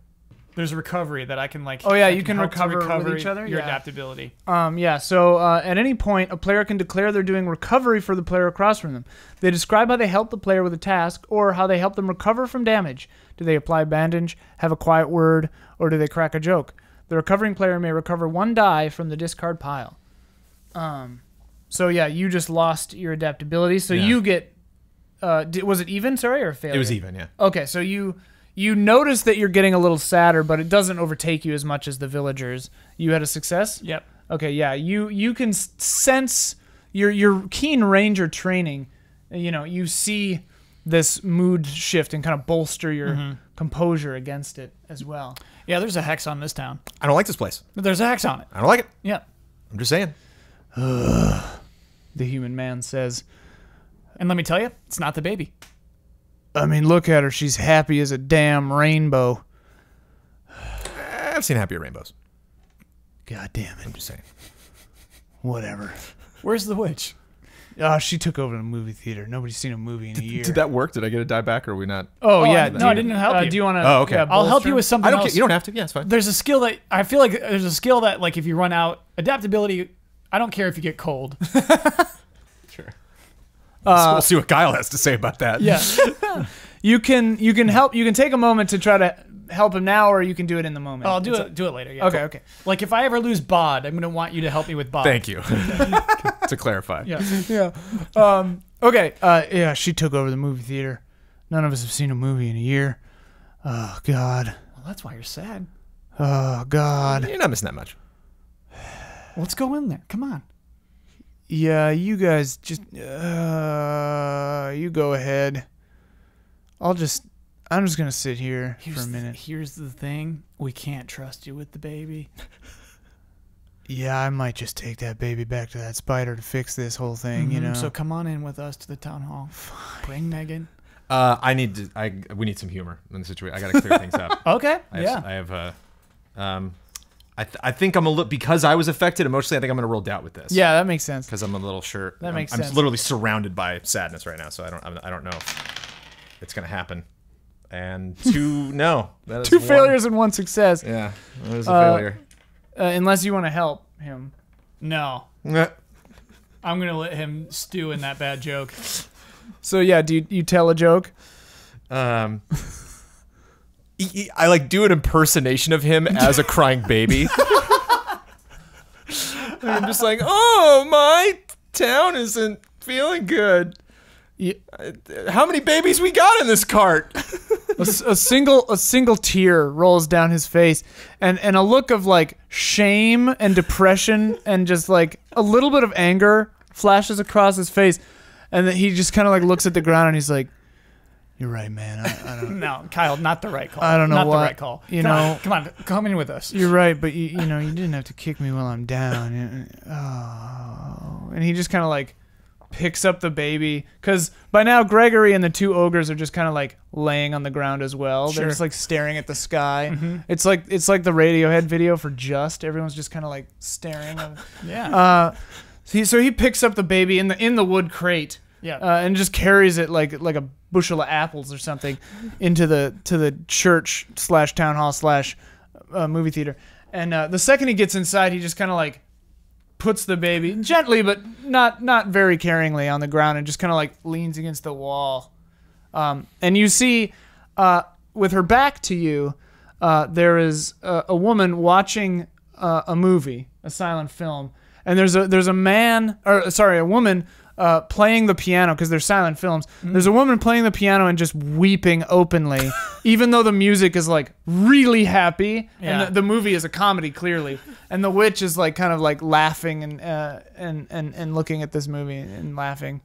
There's recovery that I can like. Oh, yeah, I you can help to recover with each other? Your Yeah. adaptability. So at any point, a player can declare they're doing recovery for the player across from them. They describe how they help the player with a task or how they help them recover from damage. Do they apply bandage, have a quiet word, or do they crack a joke? The recovering player may recover 1 die from the discard pile. You just lost your adaptability. So Yeah. you get, was it even, sorry, or failure? It was even, yeah. Okay, so you notice that you're getting a little sadder, but it doesn't overtake you as much as the villagers. You had a success? Yep. Okay, yeah. You can sense your keen ranger training. You see this mood shift and kind of bolster your composure against it as well. Yeah, there's a hex on this town. I don't like this place. There's a hex on it. I don't like it. Yeah. I'm just saying. The human man says, And let me tell you, it's not the baby. I mean, look at her. She's happy as a damn rainbow. I've seen happier rainbows. God damn I'm it. just saying. Whatever. Where's the witch? She took over the movie theater. Nobody's seen a movie in a year. Did that work? Did I get a die back, or are we not? Oh, yeah. I didn't help you. Do you want to? Oh, okay. I'll help you with something I don't else. care. You don't have to. Yeah, it's fine. There's a skill that I feel like there's a skill that like if you run out adaptability I don't care if you get cold. Sure. We'll see what Kyle has to say about that. Yeah. You can help. You can take a moment to try to help him now, or you can do it in the moment. Oh, I'll do it later. Yeah. Okay, okay. Like if I ever lose bod, I'm gonna want you to help me with bod. Thank you. To clarify. Yeah. Yeah. Okay. Yeah, she took over the movie theater. None of us have seen a movie in a year. Oh God. Well, that's why you're sad. Oh God. You're not missing that much. Let's go in there. Come on. Yeah, you guys just you go ahead. I'm just gonna sit here for a minute. Here's the thing. We can't trust you with the baby. Yeah, I might just take that baby back to that spider to fix this whole thing, you know. So come on in with us to the town hall. Bring Megan. We need some humor in the situation. I gotta clear things up. Okay. I have I think I'm a little, because I was affected emotionally, I think I'm gonna roll doubt with this. Yeah, that makes sense. Because I'm a little sure. That makes I'm sense. literally surrounded by sadness right now, so I don't know if it's gonna happen. And two, no. That is Two one. failures and one success. Yeah, that was a failure. Unless you want to help him. No. Nah. I'm gonna let him stew in that bad joke. So yeah, do you tell a joke? I like do an impersonation of him as a crying baby. I'm just like, oh, my town isn't feeling good. How many babies we got in this cart? A single tear rolls down his face, and a look of like shame and depression and just like a little bit of anger flashes across his face, and then he just kind of like looks at the ground and he's like, "You're right, man. I don't. No, Kyle, not the right call. I don't know not what, the right call. Come on, come in with us. You're right, but you know you didn't have to kick me while I'm down. Oh, and he just kind of like picks up the baby, because by now Gregory and the two ogres are just kind of like laying on the ground as well. Sure. They're just like staring at the sky. Mm-hmm. It's like the Radiohead video for Just. Everyone's just kind of like staring. Yeah. So he picks up the baby in the wood crate. Yeah. And just carries it like a bushel of apples or something into the church / town hall / movie theater. And the second he gets inside, he just kind of like puts the baby gently but not very caringly on the ground and just kind of like leans against the wall. And you see, with her back to you, there is a woman watching a movie, a silent film, and there's a woman playing the piano, because they're silent films. There's a woman playing the piano and just weeping openly, even though the music is like really happy, and the movie is a comedy clearly, and the witch is like kind of like laughing and looking at this movie and laughing.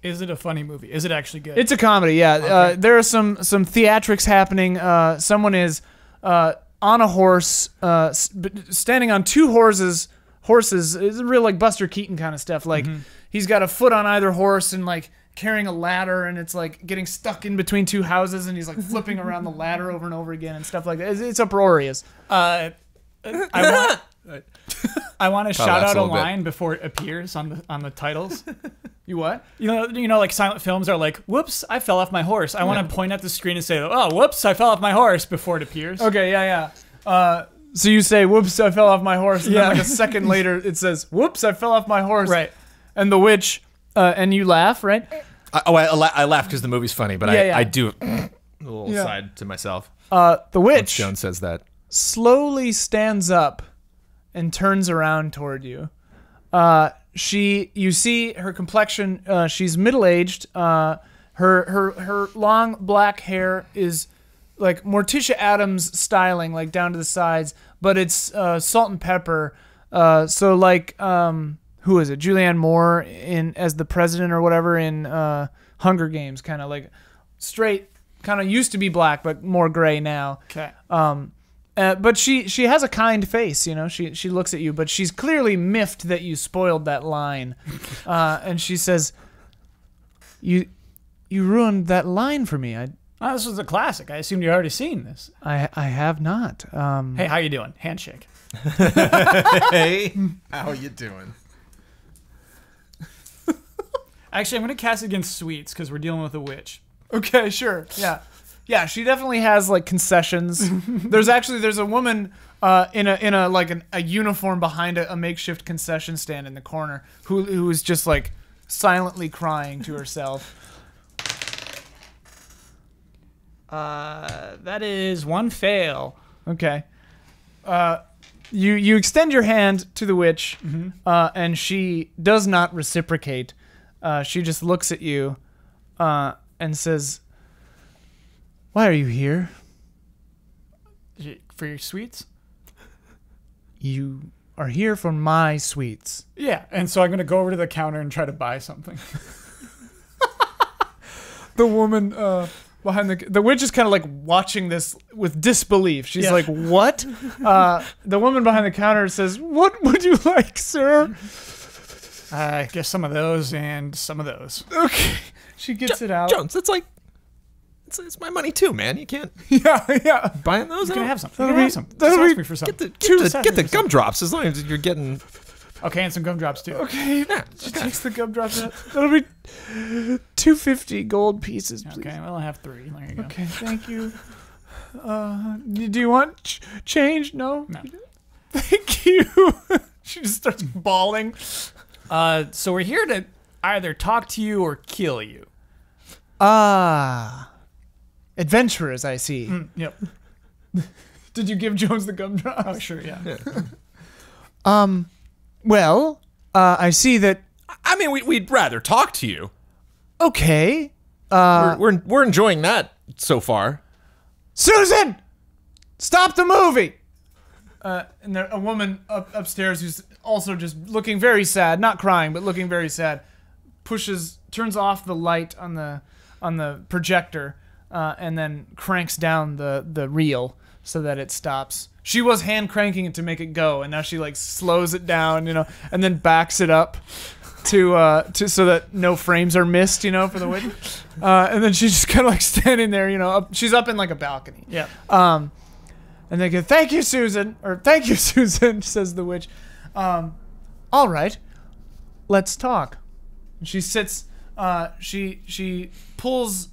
Is it a funny movie? Is it actually good? It's a comedy, yeah. Okay. There are some theatrics happening. Someone is on a horse, standing on two horses. It's real like Buster Keaton kind of stuff. Like he's got a foot on either horse and like carrying a ladder, and it's like getting stuck in between two houses, and he's like flipping around the ladder over and over again and stuff like that. It's uproarious. I want to shout out a line bit. before it appears on the titles. You what? You know, like silent films are like, "Whoops, I fell off my horse." I want to point at the screen and say, "Oh, whoops, I fell off my horse," before it appears. Okay, yeah. So you say, "Whoops, I fell off my horse," and then like a second later it says, "Whoops, I fell off my horse." Right. And the witch, and you laugh, right? I laugh because the movie's funny, but Yeah. I do a little side to myself. The Once witch Joan says that. slowly stands up and turns around toward you. You see her complexion. She's middle-aged. Her long black hair is like Morticia Adams styling, like down to the sides, but it's salt and pepper. So like who is it? Julianne Moore as the president or whatever in Hunger Games, kind of like straight, kind of used to be black but more gray now. Okay. But she has a kind face, you know. She looks at you, but she's clearly miffed that you spoiled that line. And she says, "You ruined that line for me. This was a classic. I assumed you'd already seen this. I have not." Hey, how you doing? Handshake. Hey, how you doing? Actually, I'm gonna cast it against Sweets because we're dealing with a witch. Okay, sure, yeah. Yeah, she definitely has like concessions. There's a woman in a uniform behind a makeshift concession stand in the corner who is just like silently crying to herself. That is one fail. Okay. You extend your hand to the witch, and she does not reciprocate. She just looks at you and says, "Why are you here? For your sweets? You are here for my sweets." Yeah, and so I'm going to go over to the counter and try to buy something. The woman behind the witch is kind of like watching this with disbelief. She's like, "What?" The woman behind the counter says, "What would you like, sir?" I guess some of those and some of those. Okay. She gets it out. Jones, that's like it's my money too, man. You can't Yeah. buying those. You can out? have some. You can have some. Just that'll ask be- me for some. Get the gumdrops as long as you're getting. Okay, and some gumdrops too. Okay. She takes the gumdrops out. That'll be 250 gold pieces, please. Okay, well I have 3. There you go. Okay, thank you. Do you want change? No? No. Thank you. She just starts bawling. So we're here to either talk to you or kill you. Adventurers, I see. Yep. Did you give Jones the gumdrops? Oh, sure, yeah. Well, I see that. I mean, we'd rather talk to you. Okay. We're enjoying that so far. Susan! Stop the movie! And there, a woman upstairs who's also just looking very sad, not crying, but looking very sad, turns off the light on the projector, and then cranks down the reel so that it stops. She was hand cranking it to make it go, and now she like slows it down, and then backs it up to so that no frames are missed, for the witch. And then she's just kind of like standing there, she's up in like a balcony. Yeah. And they go, "Thank you, Susan," or "Thank you, Susan," says the witch. All right, let's talk. And she sits. She pulls.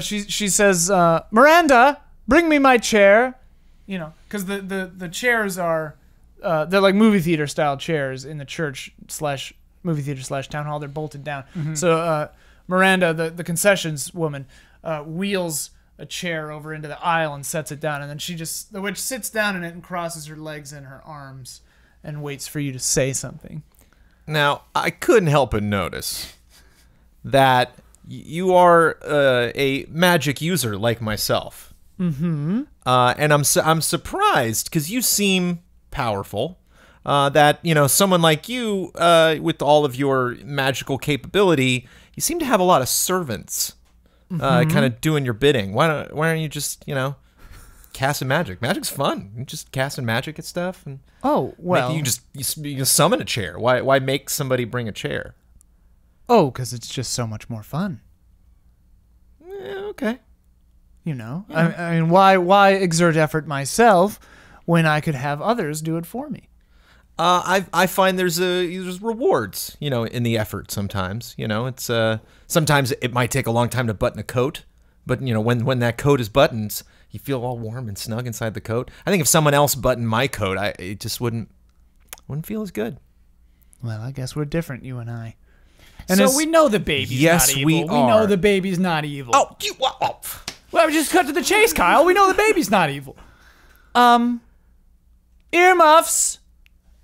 She says, "Miranda, bring me my chair." Because the chairs are they're like movie theater style chairs in the church / movie theater / town hall. They're bolted down. Mm-hmm. So Miranda, the concessions woman, wheels a chair over into the aisle and sets it down, and then the witch sits down in it and crosses her legs and her arms and waits for you to say something. Now, I couldn't help but notice that you are a magic user like myself. Mm-hmm. And I'm surprised because you seem powerful. That someone like you, with all of your magical capability, you seem to have a lot of servants. Kind of doing your bidding. Why aren't you just casting magic? Magic's fun. You're just casting magic at stuff. And well, you can summon a chair. Why make somebody bring a chair? because it's just so much more fun. Okay. Yeah. I mean, why exert effort myself when I could have others do it for me? I find there's rewards, in the effort sometimes. It's sometimes it might take a long time to button a coat, but when that coat is buttoned, you feel all warm and snug inside the coat. I think if someone else buttoned my coat, it just wouldn't feel as good. Well, I guess we're different, you and I. And so we know the baby's Yes, not evil. we We are. know the baby's not evil. Oh, Well, just cut to the chase, Kyle. We know the baby's not evil. Earmuffs.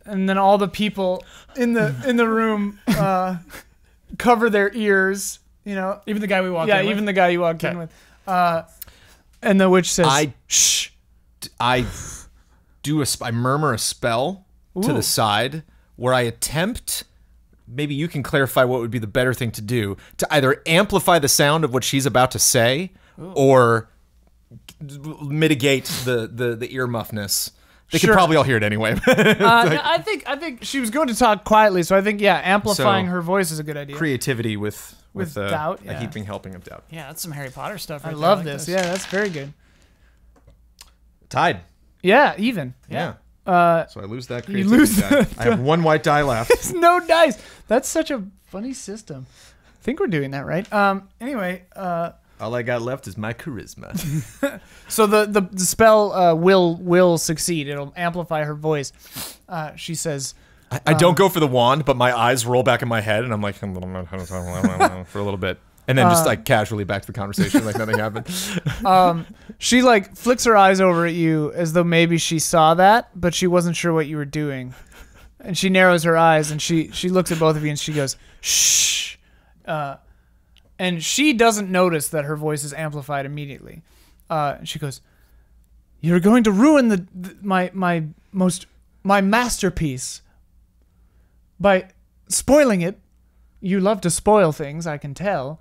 And then all the people in the room cover their ears, Even the guy we walked in Yeah, with? even the guy you walked in with. And the witch says, I murmur a spell to the side where I attempt, maybe you can clarify what would be the better thing to do, to either amplify the sound of what she's about to say or mitigate the earmuffness. They could probably all hear it anyway. no, I think she was going to talk quietly, so I think amplifying her voice is a good idea. Creativity with doubt, a heaping helping of doubt. Yeah, that's some Harry Potter stuff. I Right love there. this. Yeah, that's very good. Tied. Yeah, even. Yeah. So I lose that You creativity lose die. I have one white die left. There's no dice. That's such a funny system. I think we're doing that right. Anyway, All I got left is my charisma. So the spell will succeed. It'll amplify her voice. She says, I don't go for the wand, but my eyes roll back in my head, and I'm like, for a little bit. And then just like casually back to the conversation like nothing happened. she like flicks her eyes over at you as though maybe she saw that, but she wasn't sure what you were doing. And she narrows her eyes and she looks at both of you and she goes, shh. And she doesn't notice that her voice is amplified immediately. She goes, "You're going to ruin my masterpiece by spoiling it. You love to spoil things, I can tell.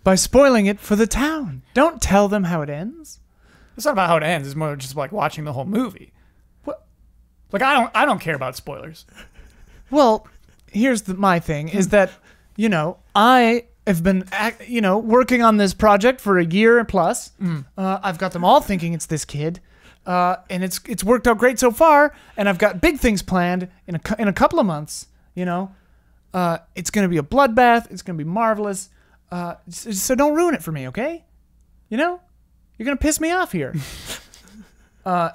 By spoiling it for the town. Don't tell them how it ends." It's not about how it ends. It's more just like watching the whole movie. What? Like I don't care about spoilers. Well, here's my thing is that, I have been, working on this project for a year plus. I've got them all thinking it's this kid. And it's worked out great so far. And I've got big things planned in a couple of months, It's going to be a bloodbath. It's going to be marvelous. So don't ruin it for me, okay? You're going to piss me off here.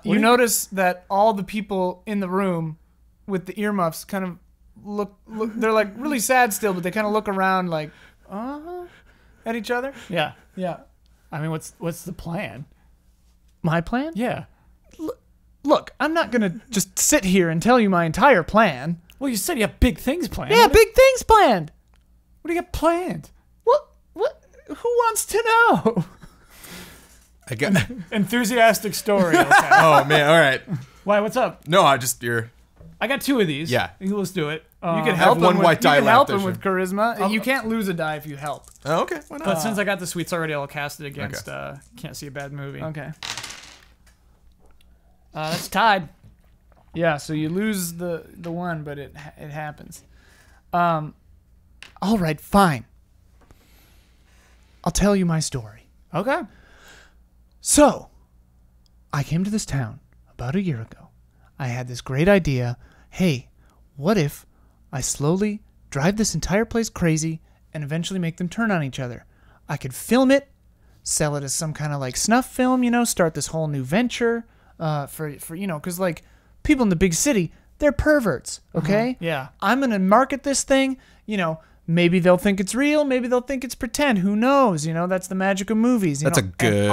You notice that all the people in the room with the earmuffs kind of look they're like really sad still, but they kind of look around like, at each other. Yeah. Yeah. I mean, what's the plan? My plan? Yeah. Look, I'm not going to just sit here and tell you my entire plan. Well, you said you have big things planned. Yeah, big things planned. What do you got planned? What? Who wants to know? I got. Enthusiastic story. Okay. Oh man! All right. Why? What's up? No, you're. I got 2 of these. Yeah. Let's do it. You can have help one him with, white die you can left, help him don't with you? charisma. You can't lose a die if you help. Oh, okay. Why not? But since I got the sweets already, I'll cast it against Can't See a Bad Movie. Okay. That's tied. Yeah, so you lose the one, but it happens. All right, fine. I'll tell you my story. Okay. So, I came to this town about a year ago. I had this great idea. Hey, what if I slowly drive this entire place crazy and eventually make them turn on each other? I could film it, sell it as some kind of like snuff film, start this whole new venture for because like people in the big city, they're perverts, okay? Yeah. I'm going to market this thing, maybe they'll think it's real, maybe they'll think it's pretend, who knows? That's the magic of movies. That's a good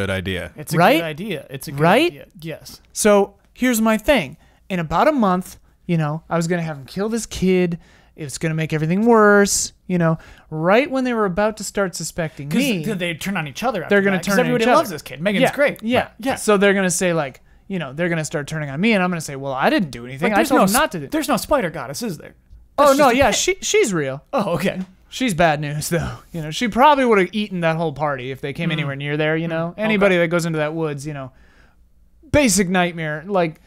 idea. It's a Right? good idea. It's a good Right? idea. Yes. So here's my thing. In about a month, I was going to have him kill this kid. It's going to make everything worse. Right when they were about to start suspecting me. Because they turn on each other. They're going to turn on everybody each other. loves this kid. Megan's great. Yeah. Yeah. So they're going to say like, they're going to start turning on me and I'm going to say, well, I didn't do anything. I told them not to do. There's no spider goddess, is there? Oh, That's no, just a yeah, pet. she's real. Oh, okay. She's bad news, though. She probably would have eaten that whole party if they came anywhere near there, Anybody that goes into that woods, basic nightmare. Like,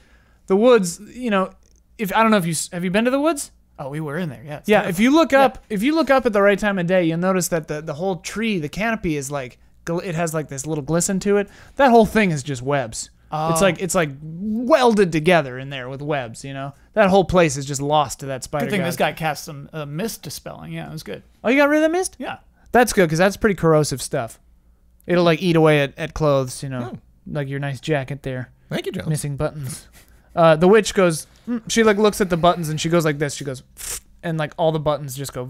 the woods, if I don't know if have you been to the woods? Oh, we were in there. Yeah. Yeah, if you look up at the right time of day, you'll notice that the whole tree, the canopy is like, it has like this little glisten to it. That whole thing is just webs. Oh. It's like welded together in there with webs, That whole place is just lost to that spider. Good thing god. this guy cast some mist dispelling. Yeah, it was good. Oh, you got rid of that mist? Yeah. That's good because that's pretty corrosive stuff. It'll like eat away at clothes, like your nice jacket there, Thank you, Jones. missing buttons. The witch goes. She like looks at the buttons and she goes like this. She goes, and like all the buttons just go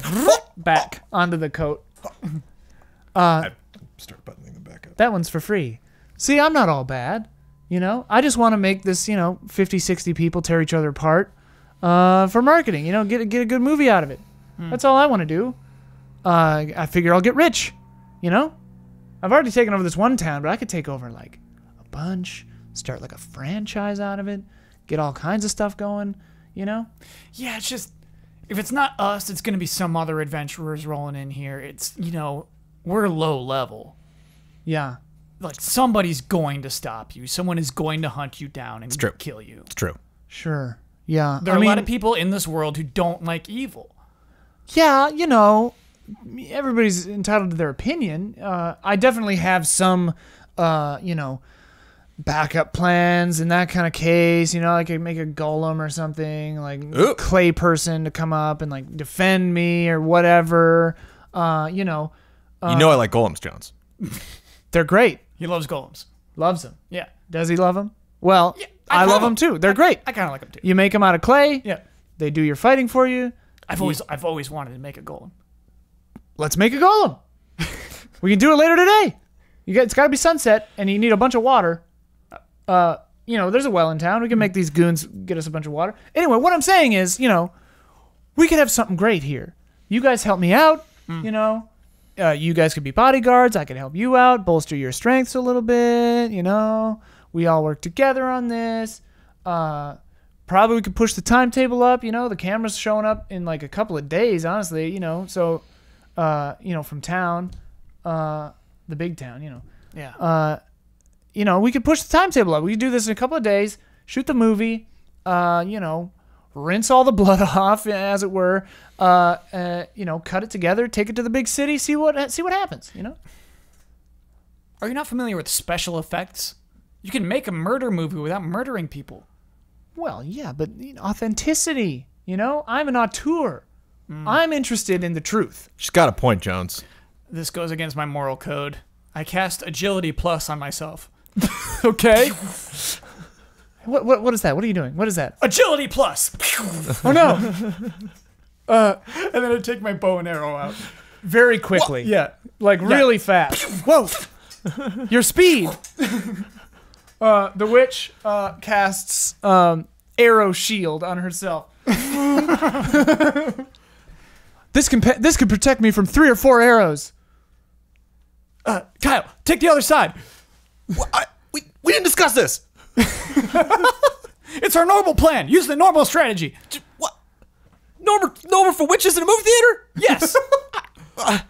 back onto the coat. I start buttoning them back up. That one's for free. See, I'm not all bad. I just want to make this, 50, 60 people tear each other apart for marketing. Get a good movie out of it. That's all I want to do. I figure I'll get rich. I've already taken over this one town, but I could take over like a bunch, start like a franchise out of it, get all kinds of stuff going. Yeah, it's just if it's not us, it's gonna be some other adventurers rolling in here. It's we're low level. Yeah. Like somebody's going to stop you. Someone is going to hunt you down and kill you. It's true. Sure. Yeah. There are a lot of people in this world who don't like evil. Yeah, everybody's entitled to their opinion. I definitely have some, backup plans in that kind of case. I could make a golem or something, like clay person to come up and like defend me or whatever. You know I like golems, Jones. They're great. He loves golems. Loves them. Yeah. Does he love them? Well, I love them too. They're great. I kind of like them too. You make them out of clay. Yeah. They do your fighting for you. I've always wanted to make a golem. Let's make a golem. We can do it later today. It's got to be sunset, and you need a bunch of water. There's a well in town. We can make these goons get us a bunch of water. Anyway, what I'm saying is, we could have something great here. You guys help me out. You guys could be bodyguards. I could help you out, bolster your strengths a little bit. We all work together on this. Probably we could push the timetable up. The camera's showing up in like a couple of days, honestly. So, from town, the big town. Yeah. We could push the timetable up. We could do this in a couple of days. Shoot the movie. Rinse all the blood off, as it were. Cut it together, take it to the big city, see what happens. Are you not familiar with special effects? You can make a murder movie without murdering people. Well, yeah, but authenticity. I'm an auteur. I'm interested in the truth. She's got a point, Jones. This goes against my moral code. I cast Agility Plus on myself. Okay. What is that? What are you doing? What is that? Agility Plus. Oh no. And then I take my bow and arrow out. Very quickly. Yeah. Really fast. Whoa. Your speed. The witch casts arrow shield on herself. This can protect me from 3 or 4 arrows. Kyle, take the other side. We didn't discuss this. It's our normal plan. Use the normal strategy. What? Normal for witches in a movie theater? Yes. I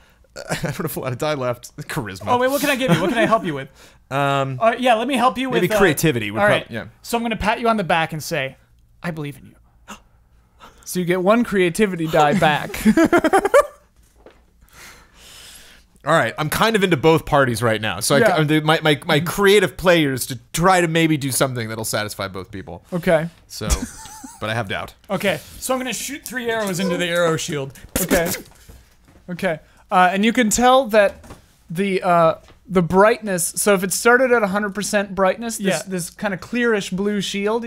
don't have a lot of die left. Charisma. Oh wait, what can I give you? What can I help you with? Yeah, let me help you with maybe creativity. All right. So I'm gonna pat you on the back and say, I believe in you. So you get 1 creativity die back. All right, I'm kind of into both parties right now. So Yeah. my creative players to try to maybe do something that'll satisfy both people. Okay. So, but I have doubt. Okay, so I'm gonna shoot 3 arrows into the arrow shield. Okay. And you can tell that the brightness. So if it started at 100% brightness, this kind of clearish blue shield,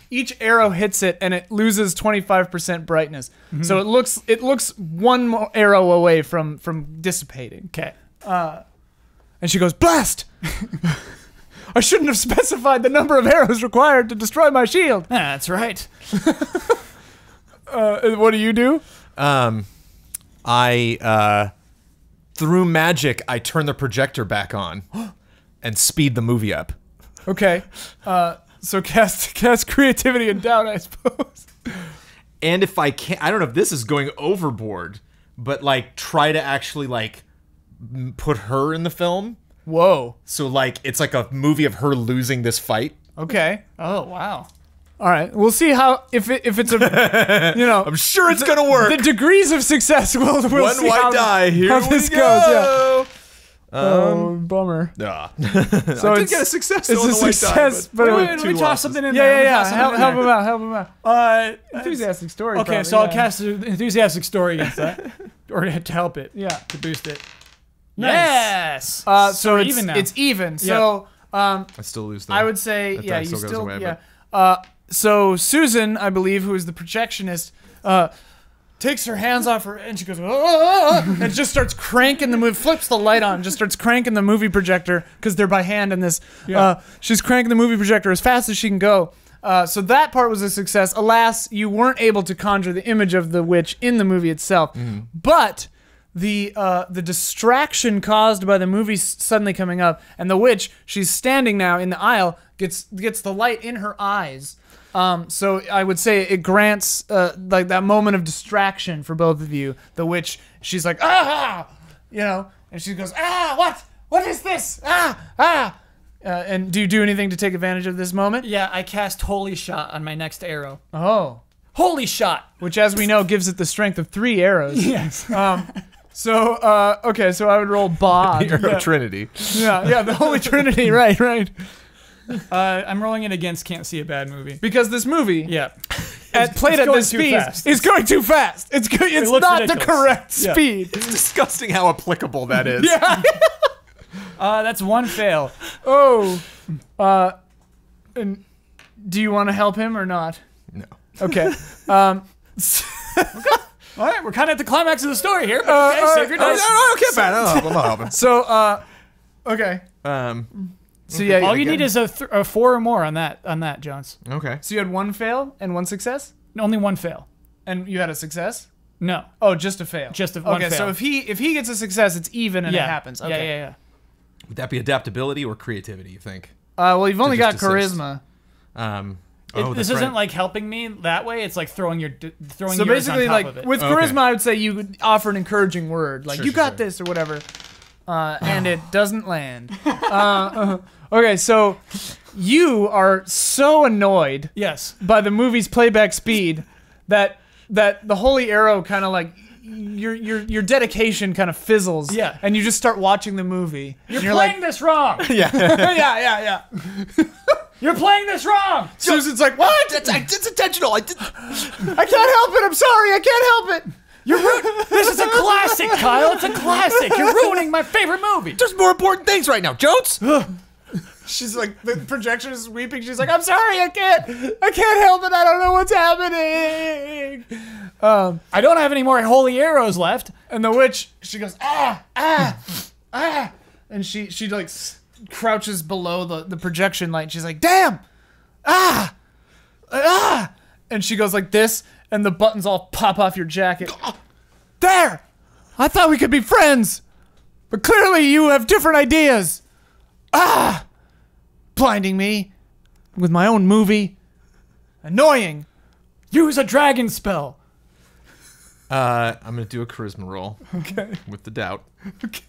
each arrow hits it and it loses 25% brightness. Mm-hmm. So it looks 1 more arrow away from dissipating. Okay. And she goes, blast! I shouldn't have specified the number of arrows required to destroy my shield. That's right. What do you do? Through magic, I turn the projector back on and speed the movie up. Okay. So cast creativity and doubt, I suppose. And if I can't, I don't know if this is going overboard, but try to actually put her in the film. Whoa. So it's like a movie of her losing this fight. Okay. Oh wow. All right. We'll see how if it's a I'm sure it's gonna work. The degrees of success we'll One see white how, die. Here how we this go. goes. Yeah. Bummer. So I did get a success. It's on a the white success, die, but Wait, it let was me toss something in there. yeah. Help him out. Help him out. Enthusiastic story. Okay, probably, so I'll yeah. cast an enthusiastic story against that, or to help it. Yeah. To boost it. Nice. Yes. So we're it's even now. It's even. So I still lose. I would say that yeah. die You still goes still away, yeah. So Susan, I believe, who is the projectionist, takes her hands off her and she goes, and just starts cranking the movie, flips the light on, just starts cranking the movie projector because they're by hand in this. Yeah. She's cranking the movie projector as fast as she can go. So that part was a success. Alas, you weren't able to conjure the image of the witch in the movie itself. Mm. But the distraction caused by the movie suddenly coming up, and the witch, she's standing now in the aisle, gets the light in her eyes. So I would say it grants that moment of distraction for both of you. The witch, she's like, and she goes, what is this? And do you do anything to take advantage of this moment? Yeah, I cast Holy Shot on my next arrow. Oh, Holy Shot, which, as we know, gives it the strength of 3 arrows. Yes. So I would roll Bob. The Arrow Trinity. Yeah, the Holy Trinity. Right. I'm rolling it against can't see a bad movie. Because this movie, Yeah. played at going this too speed, fast. is going too fast. It's looks not ridiculous. the correct Yeah. speed. It's disgusting how applicable that is. Yeah. That's one fail. Oh. And do you want to help him or not? No. Okay. All right, we're kind of at the climax of the story here. But okay, save your dice. Okay, bad. I'm not helping. So, okay. So yeah, All you need is a 4 or more on that, Jones. Okay. So you had one fail and one success, Only one fail. and you had a success. No. Oh, just a fail. Just one okay. fail. So if he gets a success, it's even and it happens. Okay. Yeah. Would that be adaptability or creativity, you think? Well, you've only got just assist. charisma. This isn't like helping me that way. It's like throwing So yours on basically, top like of it. with charisma, I would say you would offer an encouraging word, like Sure, "you sure, got sure. this" or whatever, and it doesn't land. Okay, so you are so annoyed Yes. by the movie's playback speed that the holy arrow kind of like your dedication kind of fizzles. Yeah. and you just start watching the movie. You're playing this wrong. yeah. You're playing this wrong. Susan's like, what? It's intentional. I can't help it. I'm sorry. I can't help it. This is a classic, Kyle. It's a classic. You're ruining my favorite movie. There's more important things right now, Jones. She's like, the projection is weeping. She's like, I'm sorry, I can't help it. I don't know what's happening. I don't have any more holy arrows left. And the witch, she goes, ah, and she like crouches below the projection light. And she's like, damn, and she goes like this, and the buttons all pop off your jacket. There, I thought we could be friends, but clearly you have different ideas. Blinding me with my own movie. Annoying. Use a dragon spell. I'm gonna do a charisma roll. Okay. With the doubt. Okay.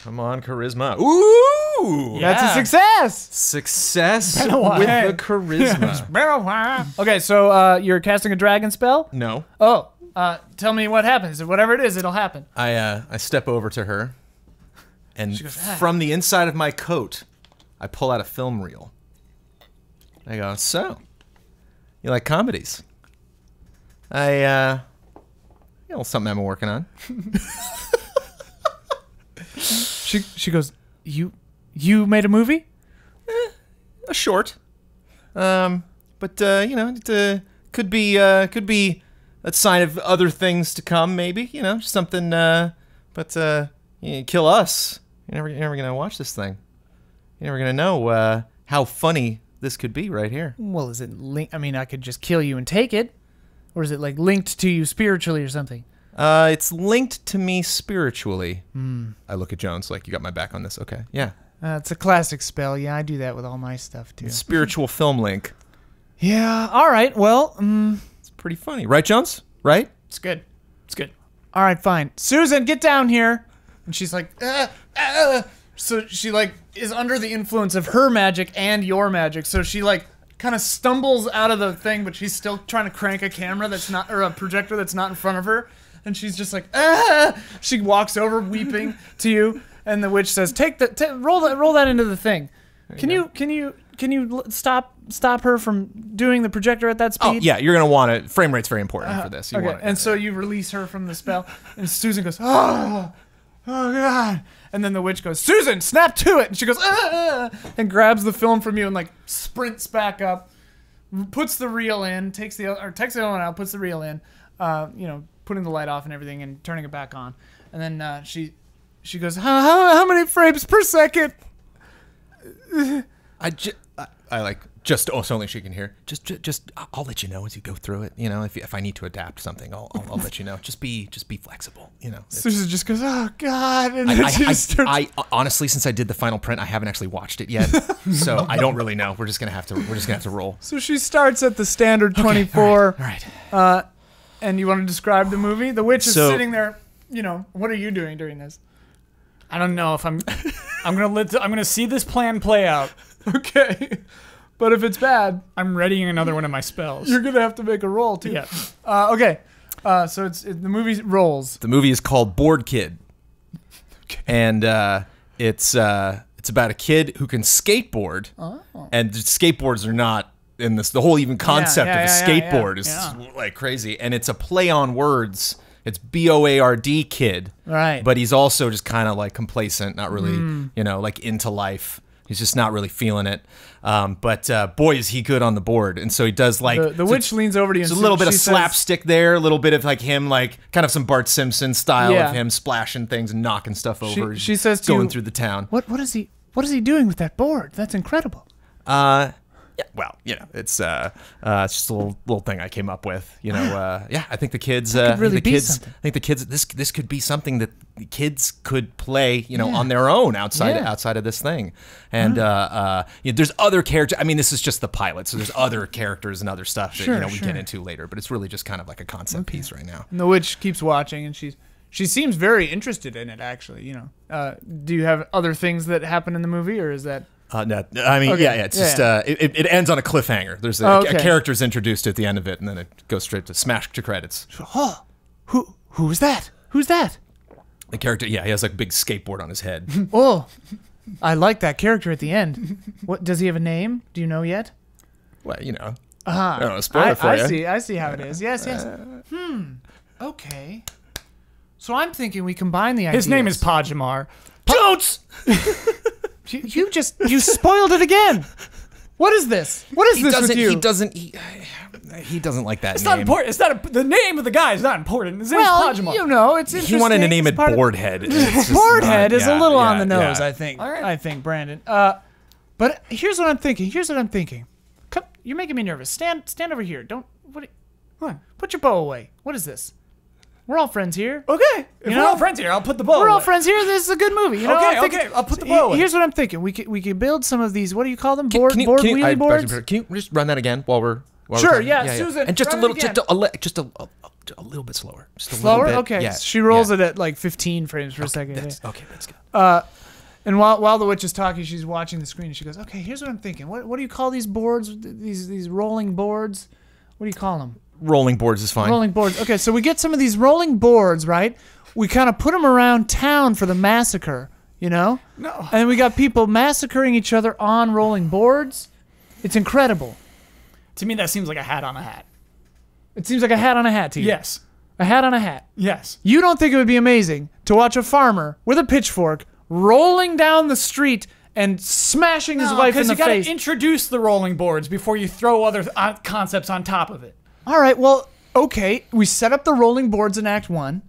Come on, charisma. Ooh! That's a Yeah. success. Success Been a while. with the charisma. Okay, so you're casting a dragon spell? No. Oh, tell me what happens. Whatever it is, it'll happen. I step over to her, and goes, from the inside of my coat, I pull out a film reel. I go, so, you like comedies? Something I'm working on. She goes, you made a movie? A short. But it could be a sign of other things to come, maybe. Just something. You kill us. You're never gonna watch this thing. You're never gonna know how funny this could be right here. Well, is it linked? I mean, I could just kill you and take it, or is it like linked to you spiritually or something? It's linked to me spiritually. I look at Jones like, you got my back on this. Okay, yeah. It's a classic spell. Yeah, I do that with all my stuff too. Spiritual film link. Yeah. All right. Well. It's pretty funny, right, Jones? Right? It's good. It's good. All right. Fine. Susan, get down here. And she's like, So she like is under the influence of her magic and your magic. So she like kind of stumbles out of the thing, but she's still trying to crank a camera that's not, or a projector that's not in front of her. And she's just like, She walks over weeping to you, and the witch says, roll that into the thing. Can you stop her from doing the projector at that speed? Oh, yeah, you're going to want it. Frame rate's very important for this. You Okay, want it. and so you release her from the spell, and Susan goes, oh God. And then the witch goes, Susan, snap to it. And she goes, and grabs the film from you and like sprints back up, puts the reel in, takes the other one out, puts the reel in, putting the light off and everything and turning it back on. And then she goes, how many frames per second? I like just so only she can hear. Just I'll let you know as you go through it. If I need to adapt something, I'll let you know. Just be flexible. Susan just goes, oh God, and then I, she I, just starts. I honestly, since I did the final print, I haven't actually watched it yet, so I don't really know. We're just gonna have to roll. So she starts at the standard 24. All right. And you want to describe the movie? The witch is So- sitting there. What are you doing during this? I don't know if I'm gonna see this plan play out. Okay. But if it's bad, I'm readying another one of my spells. you're gonna have to make a roll too. Yeah. Okay. So the movie rolls. The movie is called Bored Kid, and It's about a kid who can skateboard, and skateboards are not in this. The whole even concept of a skateboard is like crazy, and it's a play on words. It's BOARD kid, right? But he's also just kind of like complacent, not really, like into life. He's just not really feeling it. But boy, is he good on the board. And so he does like... The witch leans over to you and there's a little bit of slapstick there, a little bit of like him, like kind of some Bart Simpson style of him splashing things and knocking stuff over. She says to going you, through the town. What is he doing with that board? That's incredible. Yeah, well, it's just a little thing I came up with. I think the kids, really I think the kids, this could be something that the kids could play, on their own outside of this thing. And there's other characters. I mean, this is just the pilot, so there's other characters and other stuff that we get into later. But it's really just kind of like a concept piece right now. And the witch keeps watching, and she seems very interested in it. Actually, do you have other things that happen in the movie, or is that? No, I mean, it's just it ends on a cliffhanger. There's a character's introduced at the end of it, and then it goes straight to smash to credits. Oh, who's that? Who's that? The character, he has like a big skateboard on his head. Oh, I like that character at the end. What does he have a name? Do you know yet? Well, I don't know, spoil it for you. I see how it is. Yes. Okay. So I'm thinking we combine the ideas. His name is Pajamar. Don't! You spoiled it again. What is this? What is this with you? He doesn't like that It's name. not important. It's not the name of the guy is not important. His name is Pajamar. It's interesting. He wanted to name it Boardhead. Boardhead is a little on the nose, I think. All right. I think, Brandon. But here's what I'm thinking. Come, you're making me nervous. Stand over here. Don't. What? Put your bow away. What is this? We're all friends here. Okay. If we're all friends here, I'll put the bow away. We're all friends here. This is a good movie. Okay. I'll put the bow away. Here's what I'm thinking. We could build some of these. What do you call them? Wheelie boards. Can you just run that again while we're sure. talking? Yeah, Susan. And just a little, just a little bit slower. Just a little bit. Okay. Yeah. She rolls it at like 15 frames per second. That's good. And while the witch is talking, she's watching the screen and she goes, "Okay, here's what I'm thinking. What do you call these boards? These rolling boards? What do you call them?" Rolling boards is fine. Rolling boards. Okay, so we get some of these rolling boards, right? We kind of put them around town for the massacre, No. And then we got people massacring each other on rolling boards. It's incredible. To me, that seems like a hat on a hat. It seems like a hat on a hat to you. Yes. A hat on a hat. Yes. You don't think it would be amazing to watch a farmer with a pitchfork rolling down the street and smashing his wife in the face? Because you got to introduce the rolling boards before you throw other concepts on top of it. All right, well, okay. We set up the rolling boards in Act 1.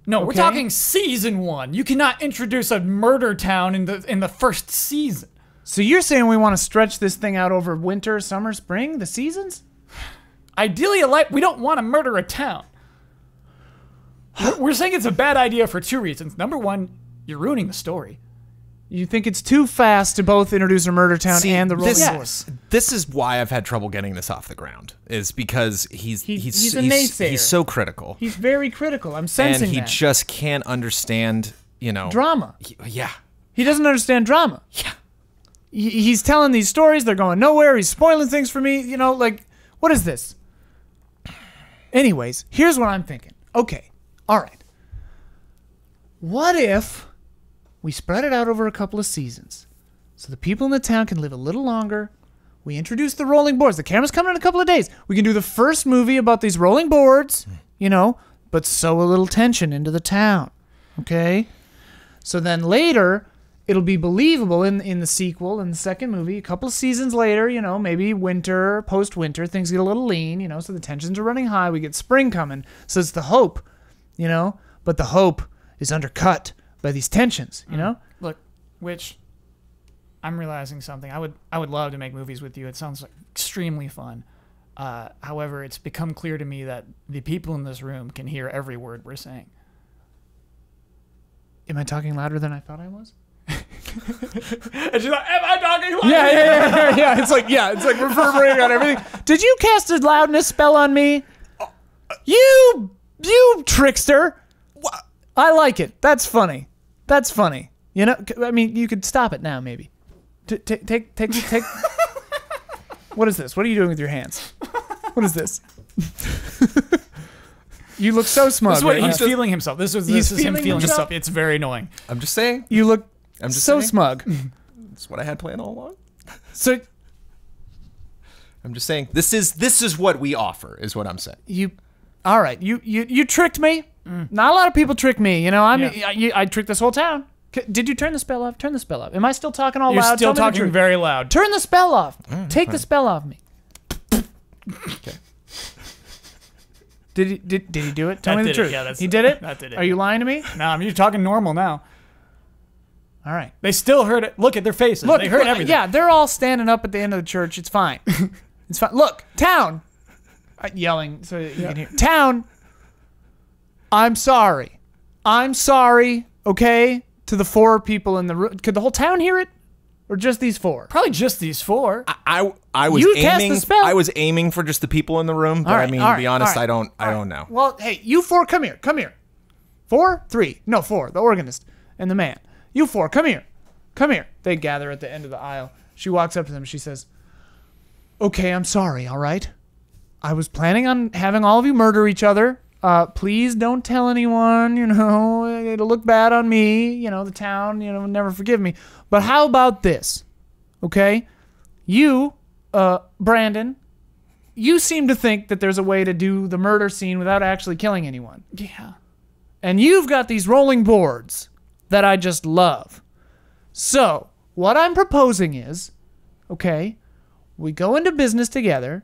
No, we're talking season 1. You cannot introduce a murder town in the first season. So you're saying we want to stretch this thing out over winter, summer, spring, the seasons? Ideally, we don't want to murder a town. We're saying it's a bad idea for 2 reasons. Number 1, you're ruining the story. You think it's too fast to both introduce a murder town and the rolling boards? This is why I've had trouble getting this off the ground. Is because he's a naysayer. He's so critical. He's very critical. I'm sensing and he that. just can't understand, drama. Yeah. He doesn't understand drama. Yeah. He's telling these stories. They're going nowhere. He's spoiling things for me. What is this? Anyways, here's what I'm thinking. Okay. All right. What if we spread it out over a couple of seasons so the people in the town can live a little longer? We introduce the rolling boards. The camera's coming in a couple of days. We can do the first movie about these rolling boards, but sow a little tension into the town. Okay? So then later, it'll be believable in the sequel, in the second movie, a couple of seasons later, maybe winter, post-winter, things get a little lean, so the tensions are running high. We get spring coming. So it's the hope, but the hope is undercut by these tensions, Look, Witch, I'm realizing something. I would love to make movies with you. It sounds like extremely fun. However, it's become clear to me that the people in this room can hear every word we're saying. Am I talking louder than I thought I was? And she's like, am I talking louder? Yeah. It's like reverberating on everything. Did you cast a loudness spell on me? You trickster. I like it. That's funny. I mean, you could stop it now, maybe. Take. What is this? What are you doing with your hands? What is this? You look so smug. This is what he's feeling himself. This is him feeling himself. It's very annoying. I'm just saying. You look I'm just so saying. smug. That's what I had planned all along. So I'm just saying this is what we offer, is what I'm saying. all right, you tricked me. Not a lot of people trick me. You know, I tricked this whole town. Did you turn the spell off? Turn the spell off. Am I still talking all You're loud? still Tell me the talking truth. very loud. Turn the spell off. Take the spell off me. Okay. Did he do it? Tell That me the did it. truth. Yeah, that's- he did it. that did it. Are you lying to me? No, you're talking normal now. All right. They still heard it. Look at their faces. Look, they heard everything. Yeah, they're all standing up at the end of the church. It's fine. It's fine. Look, town. Yelling so you can hear. Town. I'm sorry. I'm sorry. Okay, to the 4 people in the room. Could the whole town hear it, or just these 4? Probably just these 4. I was You cast the aiming. spell. I was aiming for just the people in the room, but All right, I mean, all to right, be honest, all right, I don't know. Well, hey, you 4, come here. Come here. 4, 3. No, 4. The organist and the man. You 4, come here. Come here. They gather at the end of the aisle. She walks up to them. She says, "Okay, I'm sorry. All right. I was planning on having all of you murder each other. Please don't tell anyone, you know, it'll look bad on me, you know, the town, you know, will never forgive me. But how about this, okay? You, Brandon, you seem to think that there's a way to do the murder scene without actually killing anyone. Yeah. And you've got these rolling boards that I just love. So, what I'm proposing is, okay, we go into business together.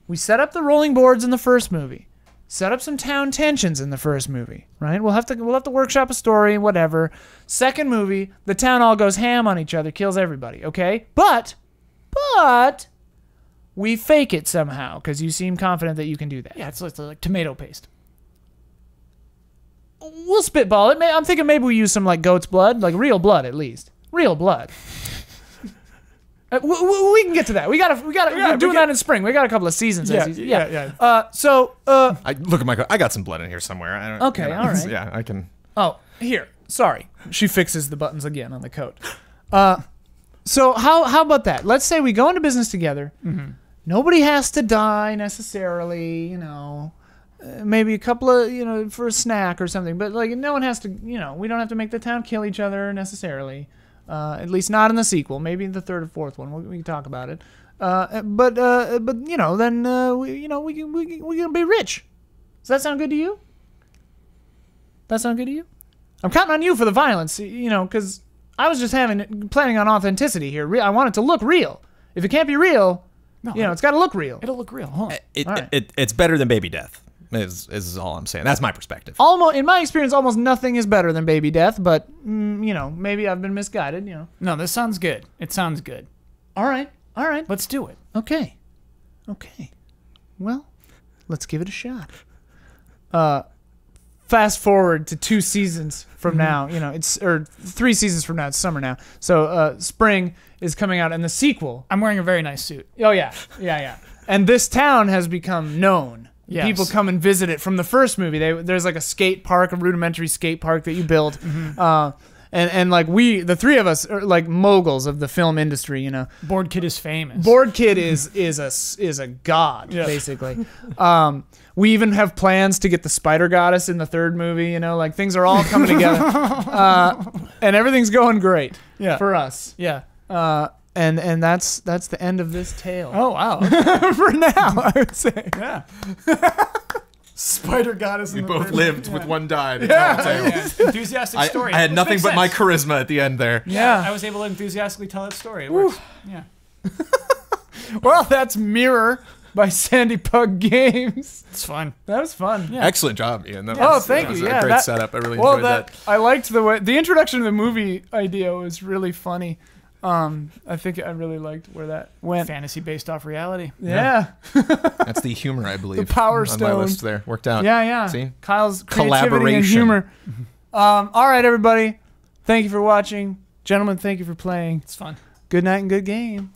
We set up the rolling boards in the first movie. Set up some town tensions in the first movie, right? We'll have to workshop a story, whatever. Second movie, the town all goes ham on each other, kills everybody, okay? But we fake it somehow because you seem confident that you can do that. Yeah, it's like tomato paste. We'll spitball it. I'm thinking maybe we use some like goat's blood, like real blood at least. Real blood. We can get to that. We gotta. We're doing that in spring. We got a couple of seasons. Yeah. So. I look at my. I got some blood in here somewhere. I don't, Okay, all right. Yeah, I can. Oh, here. Sorry. She fixes the buttons again on the coat. So how about that? Let's say we go into business together. Nobody has to die necessarily. You know, maybe a couple of for a snack or something. But like no one has to. You know, we don't have to make the town kill each other necessarily. At least not in the sequel. Maybe in the 3rd or 4th one. We can talk about it. But you know, then we gonna be rich. Does that sound good to you? That sound good to you? I'm counting on you for the violence. You know, because I was just planning on authenticity here. I want it to look real. If it can't be real, it's got to look real. It'll look real. Hold on. It's better than baby death. Is all I'm saying. That's my perspective. Almost, in my experience, almost nothing is better than baby death. But maybe I've been misguided. No, this sounds good. It sounds good. All right. Let's do it. Okay. Well, let's give it a shot. Fast forward to 2 seasons from now. Or 3 seasons from now. It's summer now. So spring is coming out, and the sequel. I'm wearing a very nice suit. Oh yeah. And this town has become known. Yes. People come and visit it from the first movie. There's like a skate park, a rudimentary skate park that you build. And like the 3 of us are like moguls of the film industry, Board Kid is famous. Board Kid is a god, basically. We even have plans to get the Spider Goddess in the 3rd movie, like things are all coming together. And everything's going great for us. Yeah. And that's the end of this tale. Oh, wow. For now, I would say. Yeah. Spider Goddess. We both lived with one died. Yeah. Enthusiastic story. I had nothing Makes but my sense. charisma at the end there. Yeah. I was able to enthusiastically tell that story. It works. Yeah. Well, that's Mirror by Sandy Pug Games. It's fun. That was fun. Yeah. Excellent job, Ian. That Oh, was, thank that was you. a Yeah, great setup. I really enjoyed that. I liked the way the introduction to the movie idea was really funny. I think I really liked where that went. Fantasy based off reality. Yeah. That's the humor, I believe. The Power on Stone. my list there. Worked out. Yeah. See? Kyle's creativity and Collaboration. humor. All right, everybody. Thank you for watching. Gentlemen, thank you for playing. It's fun. Good night and good game.